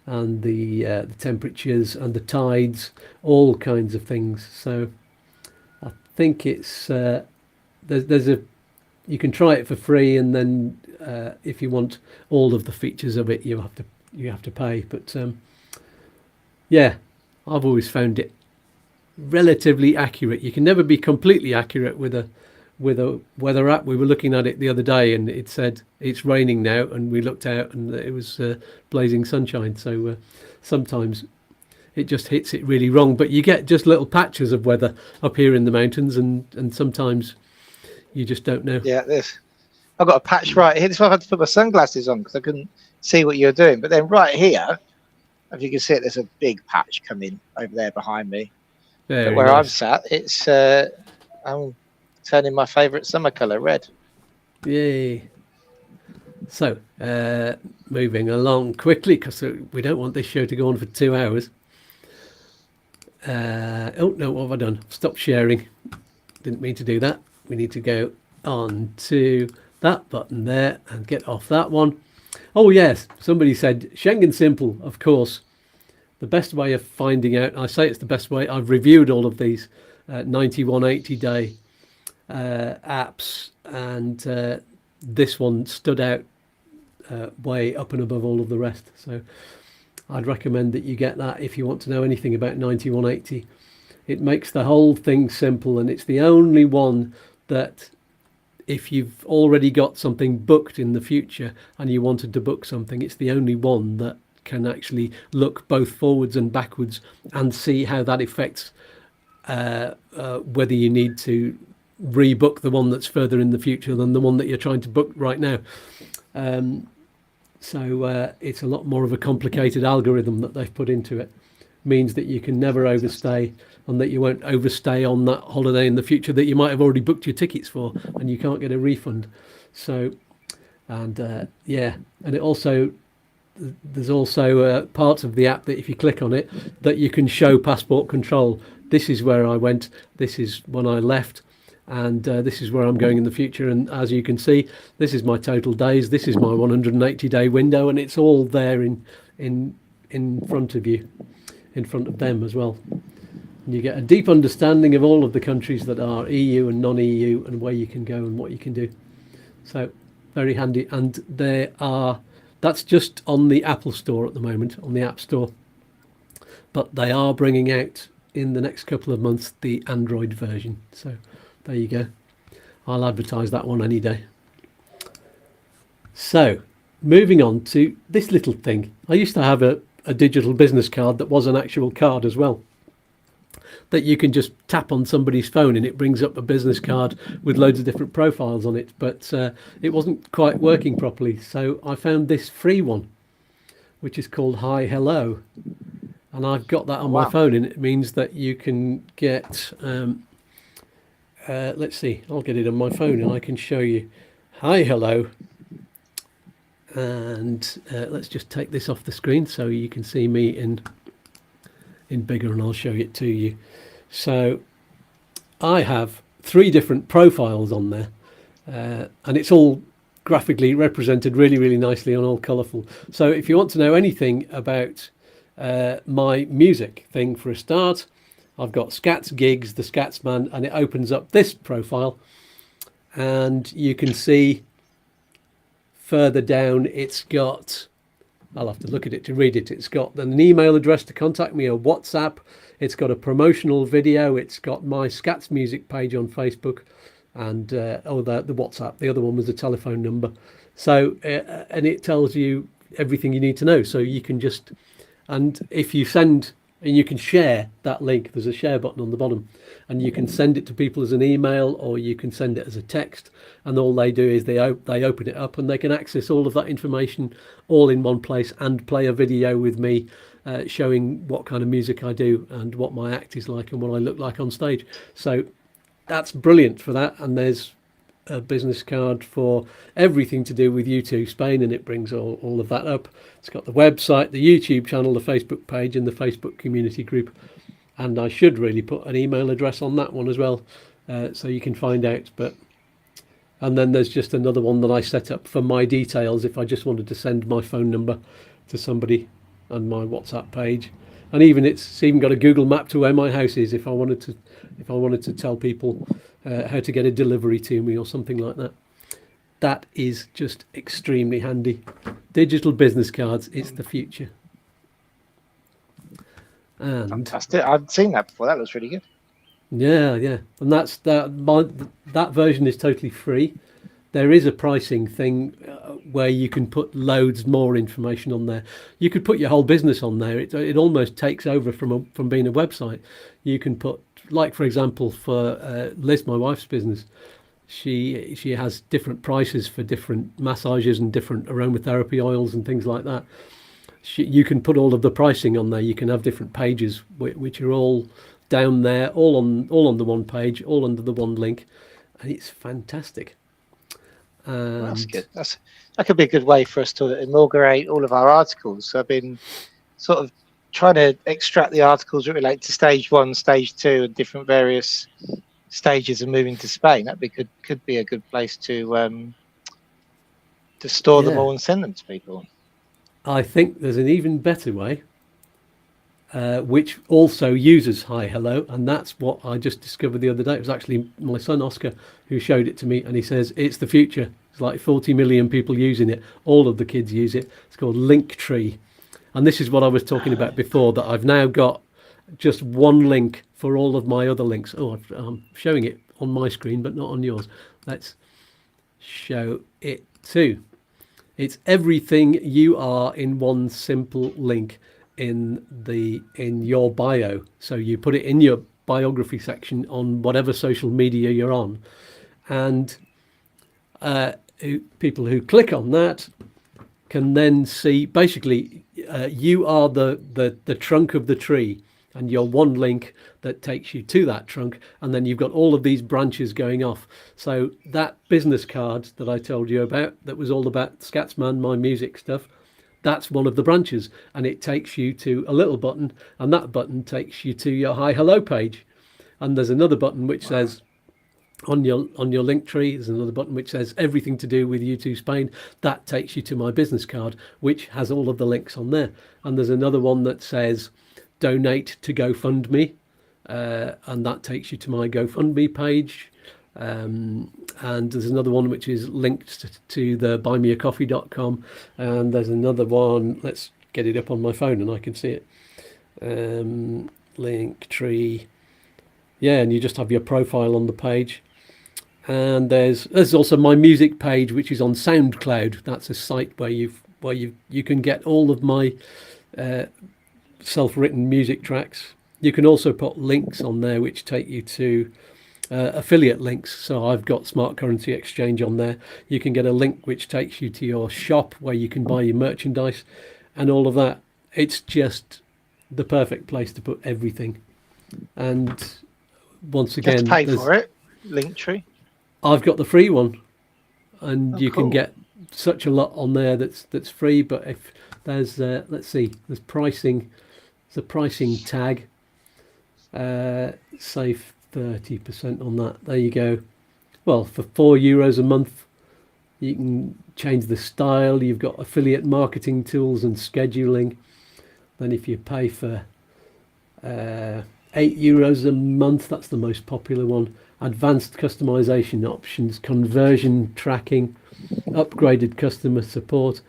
Speaker 1: and the temperatures and the tides, all kinds of things. So I think it's you can try it for free, and then if you want all of the features of it, you have to pay. But I've always found it relatively accurate. You can never be completely accurate with a weather app. We were looking at it the other day and it said it's raining now, and we looked out and it was blazing sunshine. So sometimes it just hits it really wrong, but you get just little patches of weather up here in the mountains, and sometimes you just don't know.
Speaker 2: Yeah, I've got a patch right here. This is why I had to put my sunglasses on, because I couldn't see what you were doing. But then right here, if you can see it, there's a big patch coming over there behind me. But where I'm sat, it's I'm turning my favourite summer colour red.
Speaker 1: Yay. So, moving along quickly, because we don't want this show to go on for 2 hours. Oh, no, what have I done? Stop sharing. Didn't mean to do that. We need to go on to that button there and get off that one. Oh, yes. Somebody said Schengen Simple, of course. The best way of finding out, I say it's the best way, I've reviewed all of these 9180 day apps, and this one stood out way up and above all of the rest. So I'd recommend that you get that if you want to know anything about 9180. It makes the whole thing simple, and it's the only one that if you've already got something booked in the future and you wanted to book something, it's the only one that can actually look both forwards and backwards and see how that affects whether you need to rebook the one that's further in the future than the one that you're trying to book right now. So it's a lot more of a complicated algorithm that they've put into it, means that you can never overstay, and that you won't overstay on that holiday in the future that you might have already booked your tickets for and you can't get a refund. So, and and it also, there's also parts of the app that if you click on it, that you can show passport control. This is where I went, this is when I left, and this is where I'm going in the future. And as you can see, this is my total days, this is my 180-day window, and it's all there in front of you, in front of them as well. And you get a deep understanding of all of the countries that are EU and non-EU, and where you can go and what you can do. So very handy. And that's just on the Apple Store at the moment, on the App Store. But they are bringing out in the next couple of months the Android version. So there you go. I'll advertise that one any day. So moving on to this little thing. I used to have a digital business card that was an actual card as well, that you can just tap on somebody's phone and it brings up a business card with loads of different profiles on it, but it wasn't quite working properly. So I found this free one, which is called Hi Hello, and I've got that on my phone, and it means that you can get let's see, I'll get it on my phone and I can show you Hi Hello. And let's just take this off the screen so you can see me in bigger, and I'll show it to you. So I have 3 different profiles on there, and it's all graphically represented really, really nicely and all colourful. So if you want to know anything about my music thing, for a start, I've got Skatz Gigs, the Skatz Man, and it opens up this profile, and you can see further down it's got, I'll have to look at it to read it, it's got an email address to contact me, a WhatsApp, it's got a promotional video, it's got my Skatz music page on Facebook, and the WhatsApp. The other one was a telephone number. So and it tells you everything you need to know. So you can just, and if you send, and you can share that link, there's a share button on the bottom, and you can send it to people as an email, or you can send it as a text, and all they do is they open it up and they can access all of that information all in one place, and play a video with me showing what kind of music I do and what my act is like and what I look like on stage. So that's brilliant for that. And there's a business card for everything to do with YouTooSpain, and it brings all of that up. It's got the website, the YouTube channel, the Facebook page, and the Facebook community group. And I should really put an email address on that one as well, so you can find out. And then there's just another one that I set up for my details if I just wanted to send my phone number to somebody, and my WhatsApp page. And it's even got a Google map to where my house is if I wanted to tell people how to get a delivery to me or something like that. That is just extremely handy. Digital business cards, it's the future. And
Speaker 2: fantastic. I've seen that before. That looks really good.
Speaker 1: Yeah. And that version is totally free. There is a pricing thing where you can put loads more information on there. You could put your whole business on there. It almost takes over from being a website. You can put, like for example, for Liz, my wife's business, she has different prices for different massages and different aromatherapy oils and things like that. You can put all of the pricing on there. You can have different pages which are all down there, all on the one page, all under the one link, and it's fantastic.
Speaker 2: That's good. That could be a good way for us to inaugurate all of our articles. So I've been sort of trying to extract the articles that relate to stage 1, stage 2, and different various stages of moving to Spain. That could be a good place to store them all and send them to people.
Speaker 1: I think there's an even better way, which also uses Hi Hello, and that's what I just discovered the other day. It was actually my son Oscar who showed it to me, and he says it's the future. It's like 40 million people using it. All of the kids use it. It's called Linktree, and this is what I was talking about before, that I've now got just one link for all of my other links. I'm showing it on my screen but not on yours. Let's show it too. It's everything you are in one simple link in your bio. So you put it in your biography section on whatever social media you're on, and people who click on that can then see, basically you are the trunk of the tree, and you're one link that takes you to that trunk, and then you've got all of these branches going off. So that business card that I told you about, that was all about Scatsman, my music stuff, that's one of the branches, and it takes you to a little button, and that button takes you to your hi hello page. And there's another button which says on your Linktree, there's another button which says everything to do with YouTooSpain. That takes you to my business card, which has all of the links on there. And there's another one that says donate to GoFundMe, and that takes you to my GoFundMe page. And there's another one which is linked to the buymeacoffee.com, and there's another one, let's get it up on my phone and I can see it. Linktree, yeah, and you just have your profile on the page. And there's also my music page, which is on SoundCloud. That's a site where you can get all of my self-written music tracks. You can also put links on there which take you to affiliate links. So I've got Smart Currency Exchange on there. You can get a link which takes you to your shop where you can buy your merchandise and all of that. It's just the perfect place to put everything. And once again,
Speaker 2: you have to pay for it. Linktree.
Speaker 1: I've got the free one, and you
Speaker 2: cool.
Speaker 1: can get such a lot on there that's free. But if there's let's see, there's pricing. There's a pricing tag. Save 30% on that. There you go. Well, for €4 a month, you can change the style. You've got affiliate marketing tools and scheduling. Then if you pay for €8 a month, that's the most popular one. Advanced customization options, conversion tracking, upgraded customer support,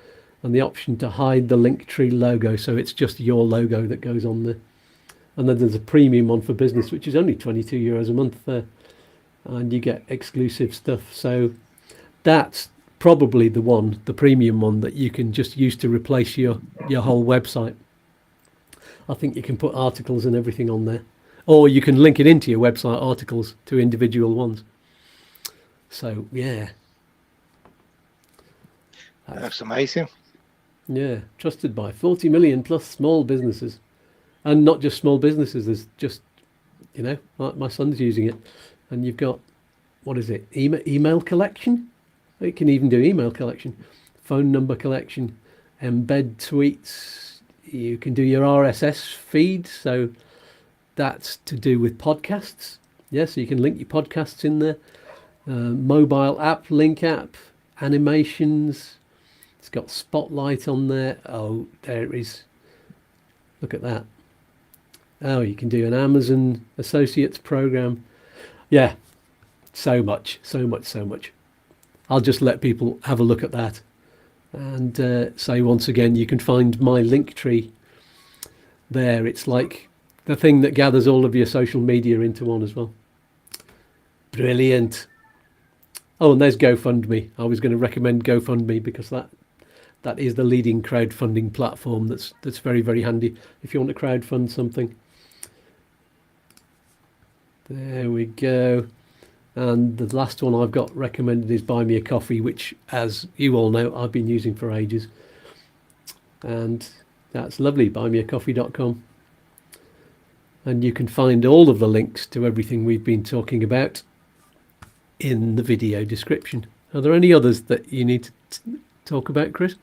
Speaker 1: and the option to hide the Linktree logo, so it's just your logo that goes on there. And then there's a premium one for business, which is only €22 a month there, and you get exclusive stuff. So that's probably the premium one that you can just use to replace your whole website. I think you can put articles and everything on there, or you can link it into your website articles to individual ones. So yeah,
Speaker 2: that's amazing.
Speaker 1: Yeah, trusted by 40 million plus small businesses, and not just small businesses. There's just, like my son's using it, and you've got, what is it? Email collection. It can even do email collection, phone number collection, embed tweets. You can do your RSS feed, so that's to do with podcasts. Yeah, so you can link your podcasts in there. Mobile app, link app, animations. It's got Spotlight on there. Oh, there it is. Look at that. Oh, you can do an Amazon Associates program. Yeah, so much. I'll just let people have a look at that. And say once again, you can find my Linktree there. It's like the thing that gathers all of your social media into one as well. Brilliant. Oh, and there's GoFundMe. I was going to recommend GoFundMe because that is the leading crowdfunding platform that's very, very handy if you want to crowdfund something. There we go. And the last one I've got recommended is Buy Me a Coffee, which, as you all know, I've been using for ages. And that's lovely, buymeacoffee.com. And you can find all of the links to everything we've been talking about in the video description. Are there any others that you need to talk about, Chris?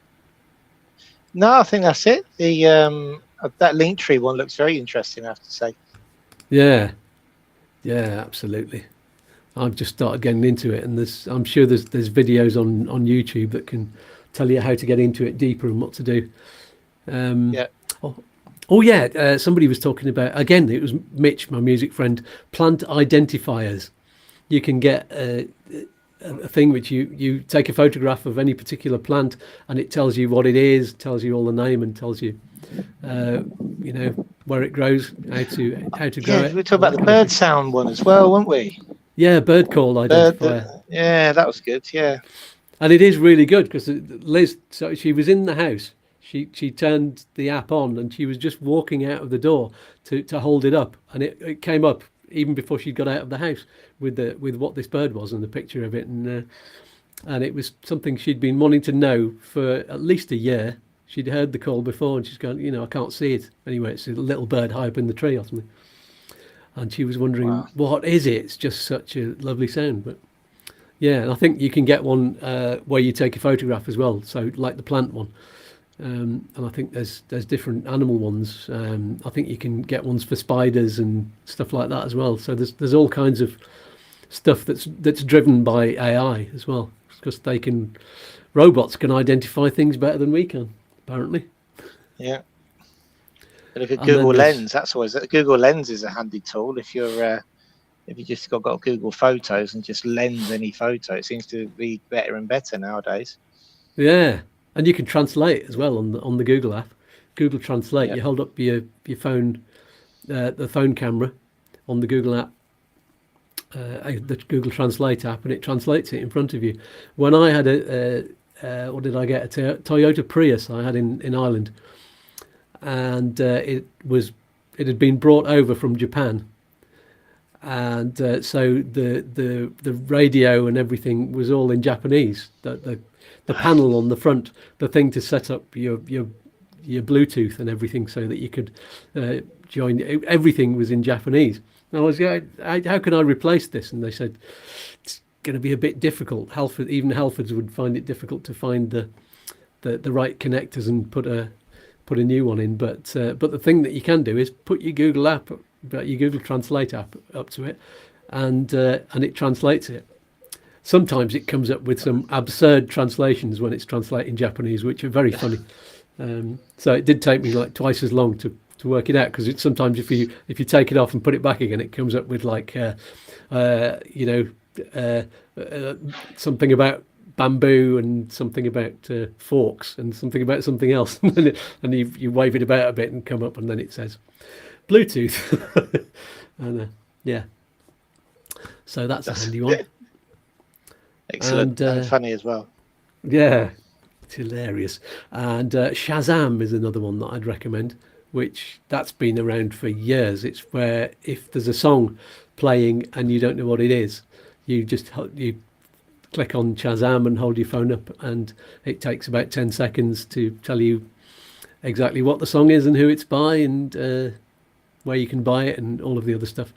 Speaker 2: No, I think that's it. The that Linktree one looks very interesting, I have to say.
Speaker 1: Yeah, absolutely. I've just started getting into it, and I'm sure there's videos on YouTube that can tell you how to get into it deeper and what to do.
Speaker 2: Yeah.
Speaker 1: Somebody was talking about, again, it was Mitch, my music friend, plant identifiers. You can get a thing which you take a photograph of any particular plant, and it tells you what it is, tells you all the name, and tells you where it grows, how to grow it.
Speaker 2: We were talking about the bird sound one as well, weren't we?
Speaker 1: Yeah, bird call identifier.
Speaker 2: Yeah, that was good. Yeah,
Speaker 1: and it is really good because Liz, so she was in the house. She turned the app on, and she was just walking out of the door to hold it up, and it came up even before she got out of the house with what this bird was and the picture of it, and it was something she'd been wanting to know for at least a year. she'd heard the call before, and she's going, I can't see it. Anyway, it's a little bird high up in the tree or something. And she was wondering, what is it? It's just such a lovely sound. But yeah, and I think you can get one where you take a photograph as well. So like the plant one. And I think there's different animal ones. I think you can get ones for spiders and stuff like that as well. So there's all kinds of stuff that's driven by AI as well, because robots can identify things better than we can, apparently.
Speaker 2: Yeah. Look at Google Lens. That's always Google Lens is a handy tool if you just got Google Photos and just lens any photo. It seems to be better and better nowadays.
Speaker 1: Yeah, and you can translate as well on the Google app. Google Translate. Yep. You hold up your phone, the phone camera on the Google app, the Google Translate app, and it translates it in front of you. When I had what did I get? A Toyota Prius I had in Ireland. And it had been brought over from Japan, and so the radio and everything was all in Japanese. The panel on the front, the thing to set up your Bluetooth and everything, so that you could join. Everything was in Japanese. And I was how can I replace this? And they said it's going to be a bit difficult. Even Halfords would find it difficult to find the right connectors and put a new one in, but the thing that you can do is put your Google Translate app up to it, and it translates it. Sometimes it comes up with some absurd translations when it's translating Japanese, which are very funny. So it did take me like twice as long to work it out, because sometimes if you take it off and put it back again, it comes up with like something about bamboo and something about forks and something about something else, and you wave it about a bit and come up, and then it says Bluetooth. And yeah, so that's a handy one.
Speaker 2: Excellent. And funny as well.
Speaker 1: Yeah, it's hilarious. And Shazam is another one that I'd recommend, which that's been around for years. It's where if there's a song playing and you don't know what it is, you click on Shazam and hold your phone up, and it takes about 10 seconds to tell you exactly what the song is and who it's by, and where you can buy it and all of the other stuff.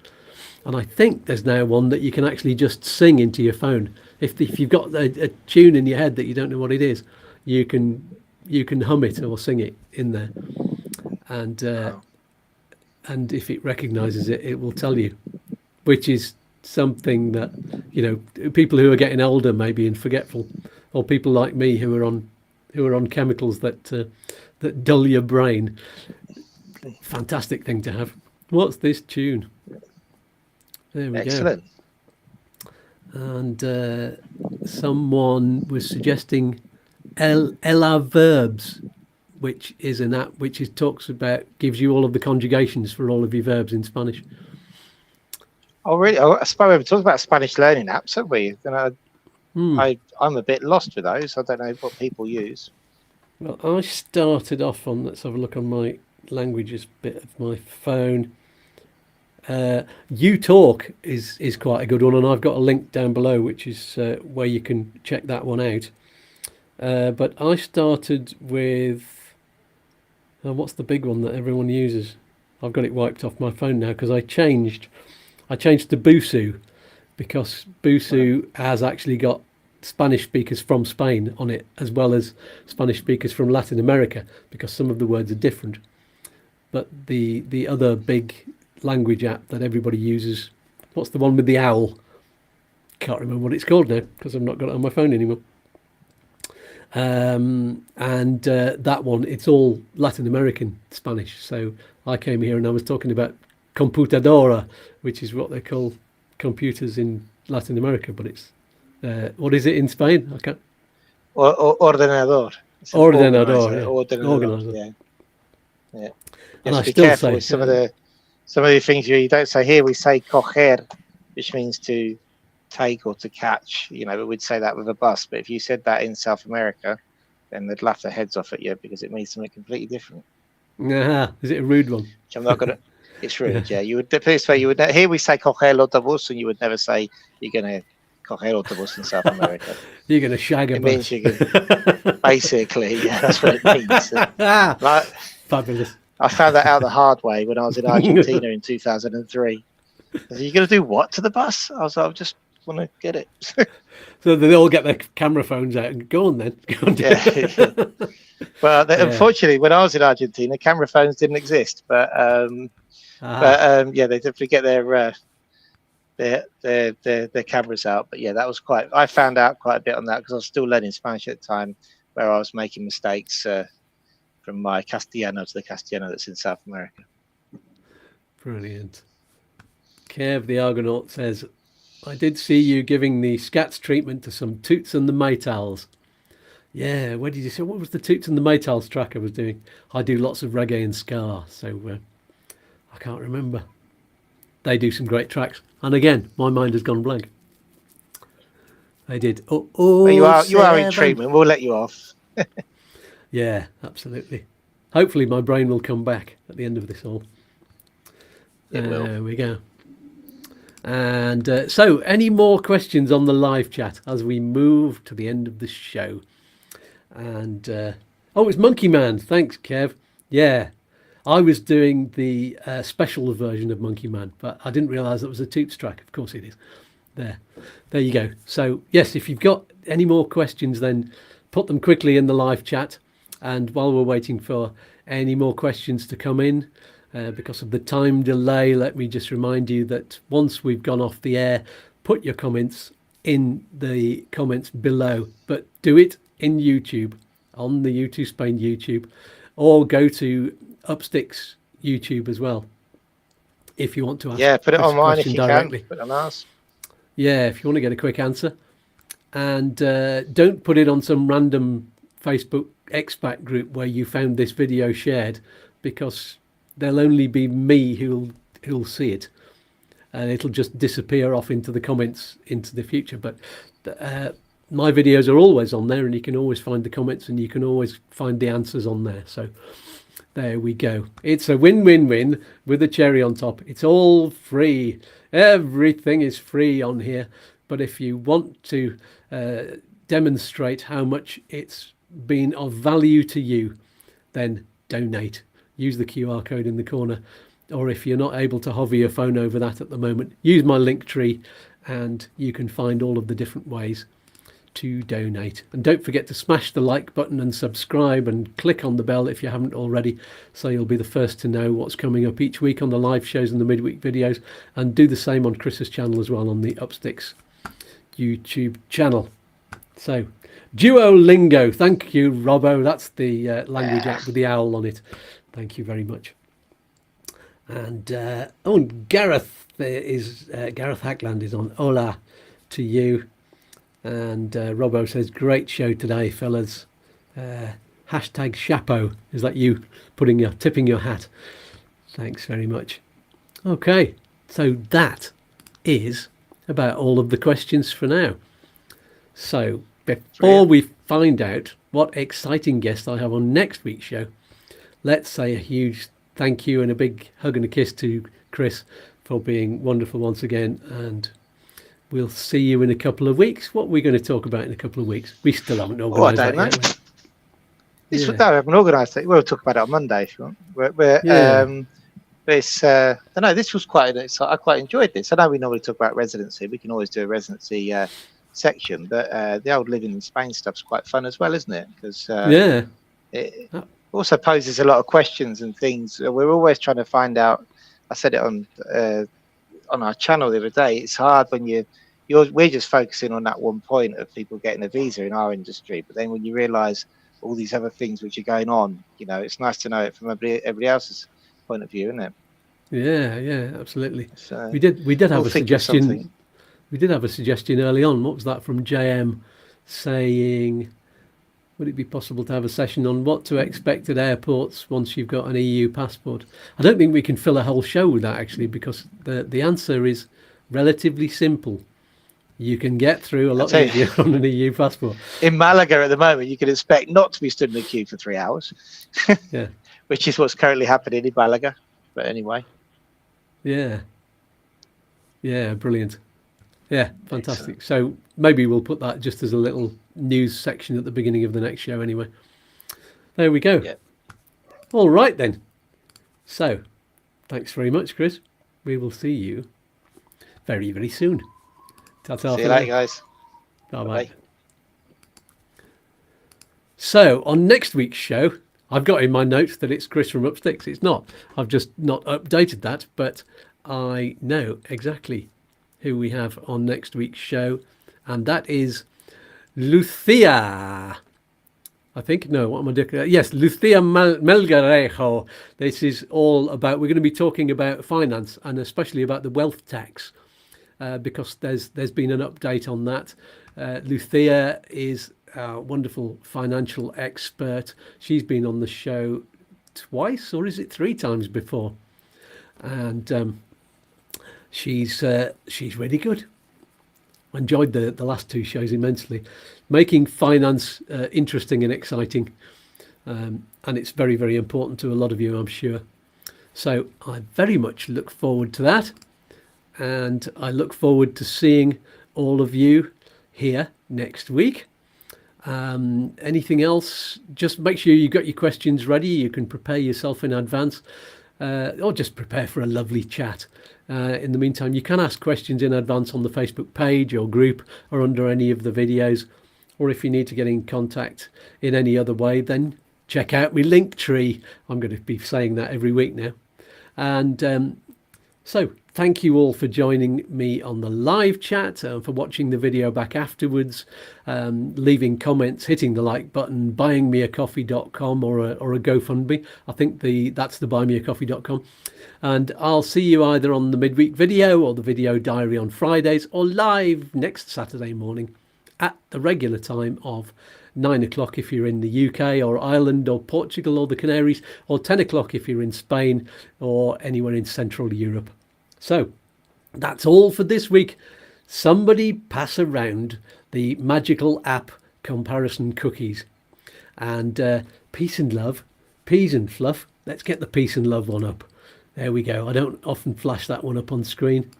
Speaker 1: And I think there's now one that you can actually just sing into your phone. If you've got a tune in your head that you don't know what it is, you can hum it or sing it in there, and if it recognizes it, it will tell you, which is something that people who are getting older maybe and forgetful, or people like me who are on chemicals that dull your brain. Fantastic thing to have. What's this tune? There we
Speaker 2: Excellent.
Speaker 1: go. And someone was suggesting Ella Verbs, which is an app which gives you all of the conjugations for all of your verbs in Spanish.
Speaker 2: Oh, really? I suppose we've talked about Spanish learning apps, haven't we? I'm a bit lost with those. I don't know what people use.
Speaker 1: Well, I started off on, let's have a look on my languages bit of my phone. YouTalk is quite a good one, and I've got a link down below, which is where you can check that one out. But I started with, what's the big one that everyone uses? I've got it wiped off my phone now because I changed to Busu, because Busu has actually got Spanish speakers from Spain on it, as well as Spanish speakers from Latin America, because some of the words are different. But the other big language app that everybody uses, what's the one with the owl? Can't remember what it's called now because I've not got it on my phone anymore. That one, it's all Latin American Spanish. So I came here and I was talking about computadora, which is what they call computers in Latin America, but it's what is it in Spain? I can't.
Speaker 2: Ordenador.
Speaker 1: Ordenador.
Speaker 2: Yeah.
Speaker 1: And I
Speaker 2: be
Speaker 1: still
Speaker 2: careful
Speaker 1: say
Speaker 2: with some of the things you don't say here. We say coger, which means to take or to catch. But we'd say that with a bus. But if you said that in South America, then they'd laugh their heads off at you because it means something completely different.
Speaker 1: Is it a rude one?
Speaker 2: Which I'm not gonna. It's rude. Yeah. You would. Here we say coger el autobús, and you would never say you're gonna coger autobus in South America.
Speaker 1: You're going to shag a
Speaker 2: It
Speaker 1: bus.
Speaker 2: means you can, basically, yeah, that's what it means. Like,
Speaker 1: Fabulous.
Speaker 2: I found that out the hard way when I was in Argentina in 2003. I said, "You're going to do what to the bus?" I was like, "I just want to get it."
Speaker 1: So they all get their camera phones out and go on then. Go on,
Speaker 2: Yeah. Well, unfortunately, when I was in Argentina, camera phones didn't exist. But yeah, they definitely get their cameras out. But yeah, that was quite. I found out quite a bit on that because I was still learning Spanish at the time, where I was making mistakes from my Castellano to the Castellano that's in South America.
Speaker 1: Brilliant. Kev the Argonaut says, I did see you giving the Skatz treatment to some Toots and the Maytals. Yeah, where did you say? What was the Toots and the Maytals track I was doing? I do lots of reggae and ska, so I can't remember. They do some great tracks. And again, my mind has gone blank. They did.
Speaker 2: You are in treatment. We'll let you off.
Speaker 1: Yeah, absolutely. Hopefully my brain will come back at the end of this all. There we go. And so, any more questions on the live chat as we move to the end of the show? And it's Monkey Man. Thanks, Kev. Yeah, I was doing the special version of Monkey Man, but I didn't realise that was a Toots track. Of course it is. There you go. So yes, if you've got any more questions, then put them quickly in the live chat. And while we're waiting for any more questions to come in, because of the time delay, let me just remind you that once we've gone off the air, put your comments in the comments below, but do it in YouTube, on the YouTooSpain YouTube, or go to Upsticks YouTube as well, if you want to ask.
Speaker 2: Yeah, put it on mine if you
Speaker 1: directly.
Speaker 2: can. Put it on ours.
Speaker 1: Yeah, if you want to get a quick answer. And don't put it on some random Facebook expat group where you found this video shared, because there'll only be me who'll see it, and it'll just disappear off into the comments into the future. But my videos are always on there, and you can always find the comments, and you can always find the answers on there. So there we go. It's a win-win-win with a cherry on top. It's all free. Everything is free on here. But if you want to demonstrate how much it's been of value to you, then donate. Use the QR code in the corner, or if you're not able to hover your phone over that at the moment, use my Linktree, and you can find all of the different ways to donate. And don't forget to smash the like button and subscribe, and click on the bell if you haven't already, so you'll be the first to know what's coming up each week on the live shows and the midweek videos. And do the same on Chris's channel as well, on the Upsticks YouTube channel. So Duolingo, thank you, Robbo. That's the language app with the owl on it. Thank you very much. And Gareth Gareth Hackland is on. Hola to you. And Robbo says, great show today, fellas. Hashtag chapeau. Is that you tipping your hat? Thanks very much. Okay, so that is about all of the questions for now. So before we find out what exciting guest I have on next week's show, let's say a huge thank you and a big hug and a kiss to Chris for being wonderful once again. And we'll see you in a couple of weeks. What are we going to talk about in a couple of weeks? We still haven't organised that yet.
Speaker 2: We haven't organised it. We'll talk about it on Monday if you want. This was quite. I quite enjoyed this. I know we normally talk about residency. We can always do a residency section, but the old living in Spain stuff's quite fun as well, isn't it? Because it also poses a lot of questions and things. We're always trying to find out. I said it on our channel the other day. It's hard when we're just focusing on that one point of people getting a visa in our industry, but then when you realise all these other things which are going on, it's nice to know it from everybody else's point of view, isn't it?
Speaker 1: Yeah, absolutely.
Speaker 2: So
Speaker 1: we did have a suggestion. We did have a suggestion early on. What was that from JM, saying, would it be possible to have a session on what to expect at airports once you've got an EU passport? I don't think we can fill a whole show with that, actually, because the answer is relatively simple. You can get through a lot easier on an EU passport.
Speaker 2: In Malaga at the moment, you can expect not to be stood in the queue for 3 hours.
Speaker 1: Yeah.
Speaker 2: Which is what's currently happening in Malaga. But anyway.
Speaker 1: Yeah, brilliant. Yeah, fantastic. So maybe we'll put that just as a little news section at the beginning of the next show anyway. There we go.
Speaker 2: Yeah.
Speaker 1: All right then. So thanks very much, Chris. We will see you very, very soon. Ta-ta.
Speaker 2: See you later, guys.
Speaker 1: Bye-bye. So on next week's show, I've got in my notes that it's Chris from Upsticks. It's not. I've just not updated that, but I know exactly who we have on next week's show, and that is Lucia. I think, no, what am I doing? Yes, Lucia Melgarejo. This is all about, we're going to be talking about finance and especially about the wealth tax, because there's been an update on that. Lucia is a wonderful financial expert. She's been on the show twice, or is it 3 times before? And she's really good. I enjoyed the last 2 shows immensely, making finance interesting and exciting, and it's very, very important to a lot of you, I'm sure. So I very much look forward to that, and I look forward to seeing all of you here next week. Anything else? Just make sure you got your questions ready. You can prepare yourself in advance, or just prepare for a lovely chat. In the meantime, you can ask questions in advance on the Facebook page or group or under any of the videos. Or if you need to get in contact in any other way, then check out my Linktree. I'm going to be saying that every week now. And so thank you all for joining me on the live chat, for watching the video back afterwards, leaving comments, hitting the like button, buyingmeacoffee.com or a GoFundMe. I think that's the buymeacoffee.com. And I'll see you either on the midweek video or the video diary on Fridays, or live next Saturday morning at the regular time of 9 o'clock if you're in the UK or Ireland or Portugal or the Canaries, or 10 o'clock if you're in Spain or anywhere in Central Europe. So that's all for this week. Somebody pass around the magical app comparison cookies, and peace and love, peas and fluff. Let's get the peace and love one up. There we go. I don't often flash that one up on screen.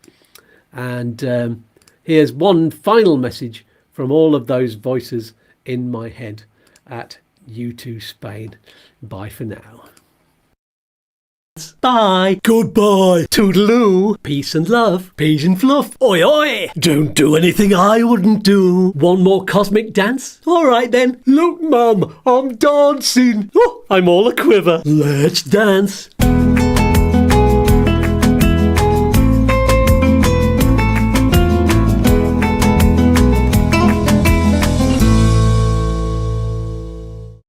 Speaker 1: And here's one final message from all of those voices in my head at YouTooSpain. Bye for now.
Speaker 3: Bye. Goodbye. Toodaloo. Peace and love. Peas and fluff.
Speaker 4: Oi, oi!
Speaker 3: Don't do anything I wouldn't do.
Speaker 1: One more cosmic dance?
Speaker 3: All right then. Look, Mum, I'm dancing. Oh, I'm all a quiver. Let's dance.